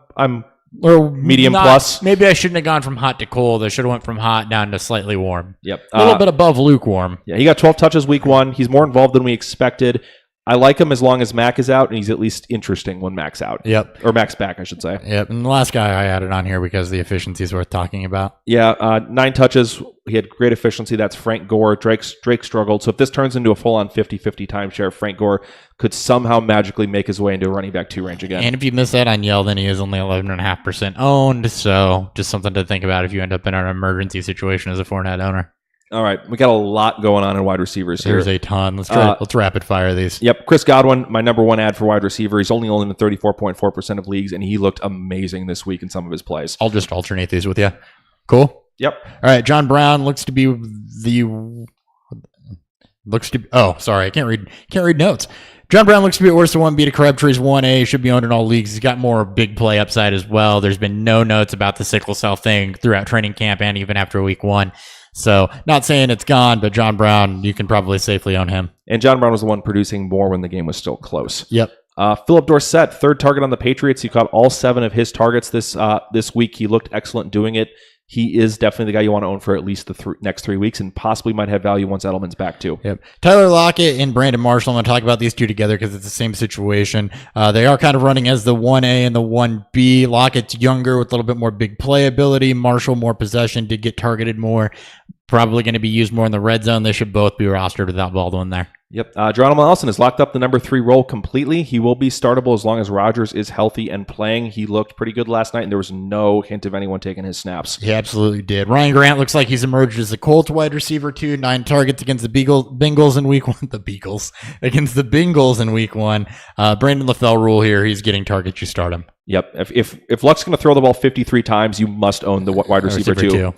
or medium plus. Maybe I shouldn't have gone from hot to cold. I should have went from hot down to slightly warm. Yep. A little bit above lukewarm. Yeah, he got 12 touches week 1. He's more involved than we expected. I like him as long as Mac is out, and he's at least interesting when Mac's out. Yep. Or Mac's back, I should say. Yep. And the last guy I added on here because the efficiency is worth talking about. Yeah, 9 touches. He had great efficiency. That's Frank Gore. Drake struggled. So if this turns into a full-on 50-50 timeshare, Frank Gore could somehow magically make his way into a running back 2 range again. And if you miss out on Yeldon, he is only 11.5% owned. So just something to think about if you end up in an emergency situation as a Fournette owner. All right, we got a lot going on in wide receivers here. There's a ton. Let's rapid fire these. Yep, Chris Godwin, my number 1 ad for wide receiver. He's only owned in 34.4% of leagues, and he looked amazing this week in some of his plays. I'll just alternate these with you. Cool. Yep. All right, John Brown looks to be oh, sorry, I can't read notes. John Brown looks to be at worst of 1B to Crabtree's 1A. Should be owned in all leagues. He's got more big play upside as well. There's been no notes about the sickle cell thing throughout training camp and even after week 1. So not saying it's gone, but John Brown, you can probably safely own him. And John Brown was the one producing more when the game was still close. Yep. Philip Dorsett, 3rd target on the Patriots. He caught all 7 of his targets this week. He looked excellent doing it. He is definitely the guy you want to own for at least the next 3 weeks and possibly might have value once Edelman's back too. Yep. Tyler Lockett and Brandon Marshall. I'm going to talk about these 2 together because it's the same situation. They are kind of running as the 1A and the 1B. Lockett's younger with a little bit more big play ability. Marshall more possession, did get targeted more. Probably going to be used more in the red zone. They should both be rostered without Baldwin there. Yep. Geronimo Allison has locked up the number 3 role completely. He will be startable as long as Rodgers is healthy and playing. He looked pretty good last night, and there was no hint of anyone taking his snaps. He absolutely did. Ryan Grant looks like he's emerged as the Colts wide receiver too. 9 targets against the Bengals in week 1. Against the Bengals in week 1. Brandon LaFell rule here. He's getting targets. You start him. Yep. If Luck's going to throw the ball 53 times, you must own the wide receiver too.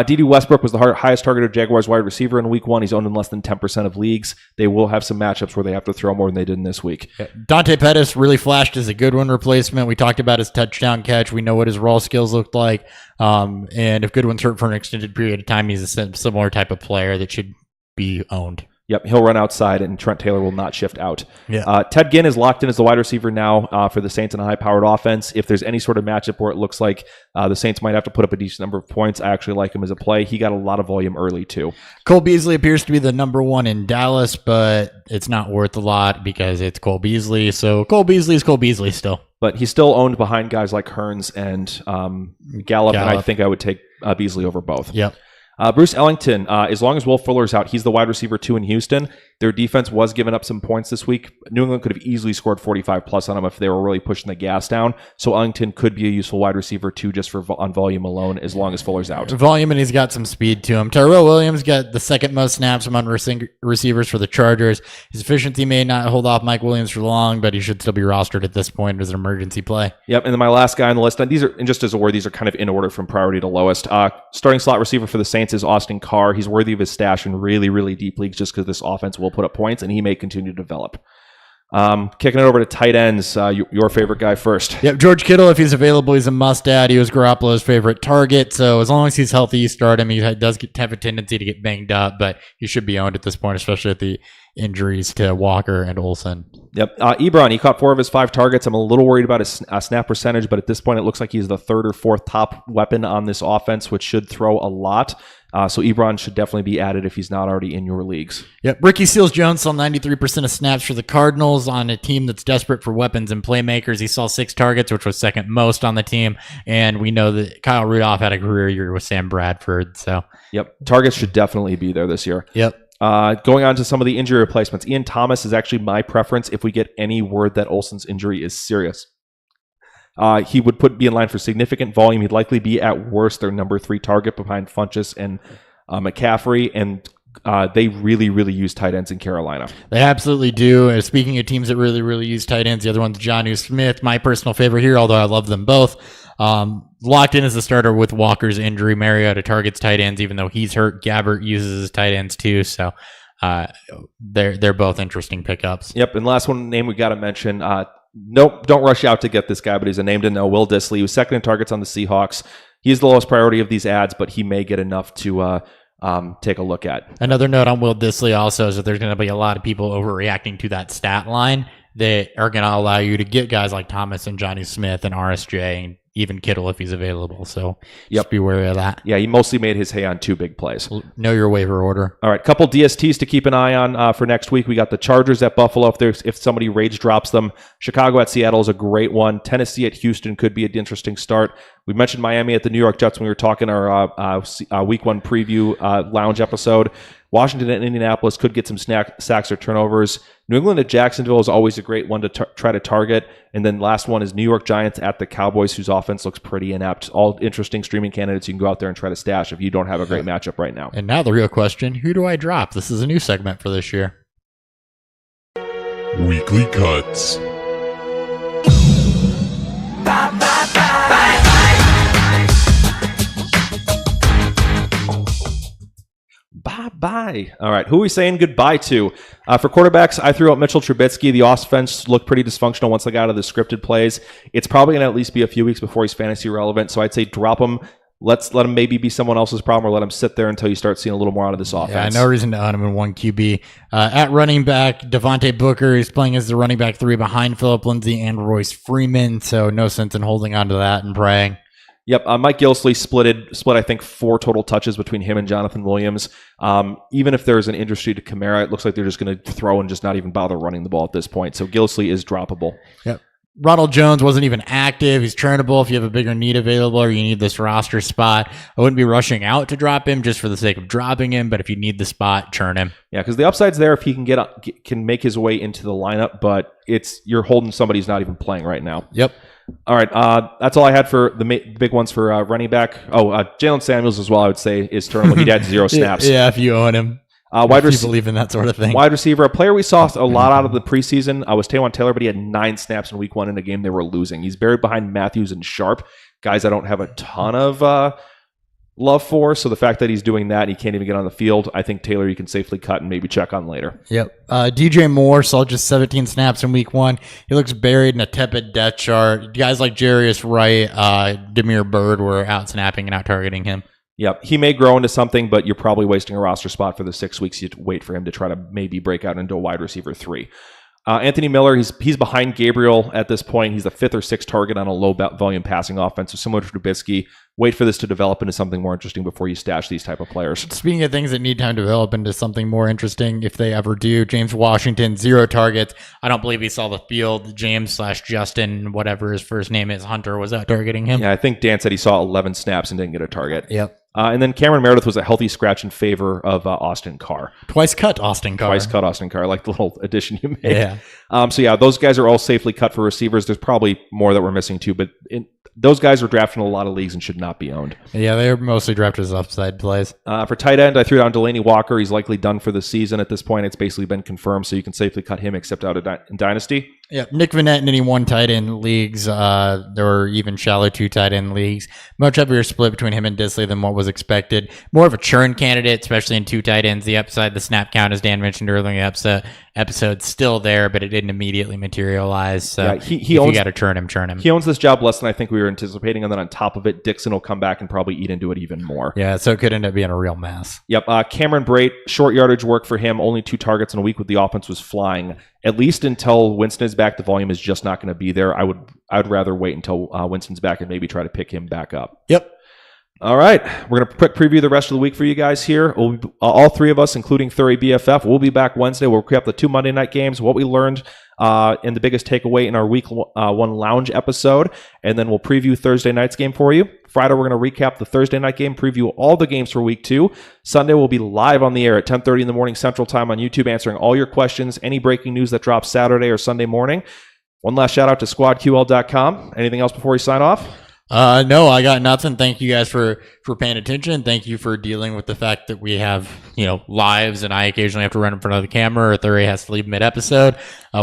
D.D. Westbrook was the highest targeted Jaguars wide receiver in week 1. He's owned in less than 10% of leagues. They will have some matchups where they have to throw more than they did in this week. Yeah. Dante Pettis really flashed as a Goodwin replacement. We talked about his touchdown catch. We know what his raw skills looked like. And if Goodwin's hurt for an extended period of time, he's a similar type of player that should be owned. Yep, he'll run outside, and Trent Taylor will not shift out. Yeah. Ted Ginn is locked in as the wide receiver now for the Saints in a high-powered offense. If there's any sort of matchup where it looks like the Saints might have to put up a decent number of points, I actually like him as a play. He got a lot of volume early, too. Cole Beasley appears to be the number one in Dallas, but it's not worth a lot because it's Cole Beasley. So Cole Beasley is Cole Beasley still. But he's still owned behind guys like Hearns and Gallup, and I think I would take Beasley over both. Yep. Bruce Ellington, as long as Will Fuller's out, he's the wide receiver 2 in Houston. Their defense was giving up some points this week. New England could have easily scored 45 plus on them if they were really pushing the gas down. So Ellington could be a useful wide receiver 2 just on volume alone as long as Fuller's out. Volume, and he's got some speed to him. Tyrell Williams got the second most snaps among receivers for the Chargers. His efficiency may not hold off Mike Williams for long, but he should still be rostered at this point as an emergency play. Yep, and then my last guy on the list, and these are, and just as a word, these are kind of in order from priority to lowest. Starting slot receiver for the Saints is Austin Carr. He's worthy of his stash in really, really deep leagues just because this offense will put up points, and he may continue to develop. Kicking it over to tight ends, your favorite guy first. Yep, George Kittle, if he's available, he's a must-add. He was Garoppolo's favorite target, so as long as he's healthy, you start him. He does have a tendency to get banged up, but he should be owned at this point, especially at the injuries to Walker and Olsen. Yep. Ebron, he caught 4 of his 5 targets. I'm a little worried about his snap percentage, but at this point, it looks like he's the 3rd or 4th top weapon on this offense, which should throw a lot. So Ebron should definitely be added if he's not already in your leagues. Yep. Ricky Seals-Jones saw 93% of snaps for the Cardinals on a team that's desperate for weapons and playmakers. He saw 6 targets, which was second most on the team. And we know that Kyle Rudolph had a career year with Sam Bradford. So, yep. Targets should definitely be there this year. Yep. Going on to some of the injury replacements. Ian Thomas is actually my preference if we get any word that Olsen's injury is serious. He would be in line for significant volume. He'd likely be at worst their number 3 target behind Funchess and McCaffrey, and they really, really use tight ends in Carolina. They absolutely do. And speaking of teams that really, really use tight ends, the other one's Jonnu Smith, my personal favorite here, although I love them both. Locked in as a starter with Walker's injury. Mariota targets tight ends, even though he's hurt. Gabbert uses his tight ends too, so they're both interesting pickups. Yep, and last one name we got to mention. Nope, don't rush out to get this guy, but he's a name to know. Will Dissly, who's second in targets on the Seahawks. He's the lowest priority of these ads, but he may get enough to take a look at. Another note on Will Dissly also is that there's going to be a lot of people overreacting to that stat line that are going to allow you to get guys like Thomas and Jonnu Smith and RSJ and even Kittle if he's available. So just be wary of that. Yeah, he mostly made his hay on 2 big plays. Know your waiver order. All right, couple DSTs to keep an eye on for next week. We got the Chargers at Buffalo if somebody rage drops them. Chicago at Seattle is a great one. Tennessee at Houston could be an interesting start. We mentioned Miami at the New York Jets when we were talking our Week 1 preview lounge episode. Washington and Indianapolis could get some sacks or turnovers. New England at Jacksonville is always a great one to try to target. And then last one is New York Giants at the Cowboys, whose offense looks pretty inept. All interesting streaming candidates you can go out there and try to stash if you don't have a great matchup right now. And now the real question, who do I drop? This is a new segment for this year. Weekly Cuts. Bye. All right, who are we saying goodbye to? For quarterbacks, I threw out Mitchell Trubisky. The offense looked pretty dysfunctional once they got out of the scripted plays. It's probably going to at least be a few weeks before he's fantasy relevant, so I'd say drop him. Let him maybe be someone else's problem, or let him sit there until you start seeing a little more out of this offense. Yeah, no reason to own him in 1 QB. At running back, Devontae Booker is playing as the running back 3 behind Phillip Lindsay and Royce Freeman, so no sense in holding on to that and praying. Yep, Mike Gillislee split I think 4 total touches between him and Jonathan Williams. Even if there's an injury to Kamara, it looks like they're just going to throw and just not even bother running the ball at this point. So Gillislee is droppable. Yep. Ronald Jones wasn't even active. He's turnable if you have a bigger need available or you need this roster spot. I wouldn't be rushing out to drop him just for the sake of dropping him, but if you need the spot, churn him. Yeah, because the upside's there if he can make his way into the lineup, but you're holding somebody who's not even playing right now. Yep. All right, that's all I had for the big ones for running back. Jalen Samuels as well, I would say, is turnable. He had 0 snaps. Yeah, if you own him. If you believe in that sort of thing. Wide receiver, a player we saw a lot out of the preseason was Taywan Taylor, but he had 9 snaps in week 1 in a game they were losing. He's buried behind Matthews and Sharp, guys I don't have a ton of love for. So the fact that he's doing that and he can't even get on the field, I think Taylor you can safely cut and maybe check on later. Yep. DJ Moore saw just 17 snaps in week 1. He looks buried in a tepid depth chart. Guys like Jarius Wright, Demir Bird were out snapping and out targeting him. Yep. He may grow into something, but you're probably wasting a roster spot for the 6 weeks you wait for him to try to maybe break out into a wide receiver 3. Anthony Miller, he's behind Gabriel at this point. He's the 5th or 6th target on a low volume passing offense. So similar to Trubisky, wait for this to develop into something more interesting before you stash these type of players. Speaking of things that need time to develop into something more interesting, if they ever do, James Washington, 0 targets. I don't believe he saw the field. James/Justin, whatever his first name is, Hunter, was out targeting him. Yeah, I think Dan said he saw 11 snaps and didn't get a target. Yep. And then Cameron Meredith was a healthy scratch in favor of Austin Carr. Twice cut Austin Carr. I like the little addition you made. Yeah. So yeah, those guys are all safely cut for receivers. There's probably more that we're missing too, but those guys are drafted in a lot of leagues and should not be owned. Yeah, they're mostly drafted as upside plays. For tight end, I threw down Delaney Walker. He's likely done for the season at this point. It's basically been confirmed, so you can safely cut him except out in Dynasty. Yeah, Nick Vannett in any 1 tight end leagues, there were even shallow 2 tight end leagues. Much heavier split between him and Disley than what was expected. More of a churn candidate, especially in 2 tight ends. The upside, the snap count, as Dan mentioned earlier in the episode, still there, but it didn't immediately materialize. So yeah, he owns, you got to churn him. He owns this job less than I think we were anticipating, and then on top of it, Dixon will come back and probably eat into it even more. Yeah, so it could end up being a real mess. Yep. Cameron Brate, short yardage work for him. Only 2 targets in a week with the offense was flying. At least until Winston is back, the volume is just not going to be there. I'd rather wait until Winston's back and maybe try to pick him back up. Yep. All right. We're going to quick preview the rest of the week for you guys here. All 3 of us, including Thury BFF, we'll be back Wednesday. We'll recap the 2 Monday night games, what we learned, and the biggest takeaway in our week 1 lounge episode. And then we'll preview Thursday night's game for you. Friday, we're going to recap the Thursday night game, preview all the games for week 2. Sunday, we'll be live on the air at 10:30 in the morning Central Time on YouTube, answering all your questions, any breaking news that drops Saturday or Sunday morning. One last shout out to squadql.com. Anything else before we sign off? No, I got nothing. Thank you guys for paying attention. Thank you for dealing with the fact that we have, lives and I occasionally have to run in front of the camera or Thury has to leave mid-episode.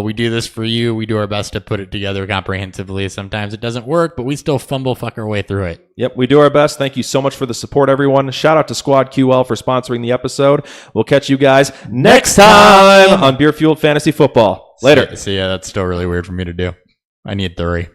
We do this for you. We do our best to put it together comprehensively. Sometimes it doesn't work, but we still fuck our way through it. Yep, we do our best. Thank you so much for the support, everyone. Shout out to Squad QL for sponsoring the episode. We'll catch you guys next time on Beer Fueled Fantasy Football. Later. See, yeah, that's still really weird for me to do. I need Thury.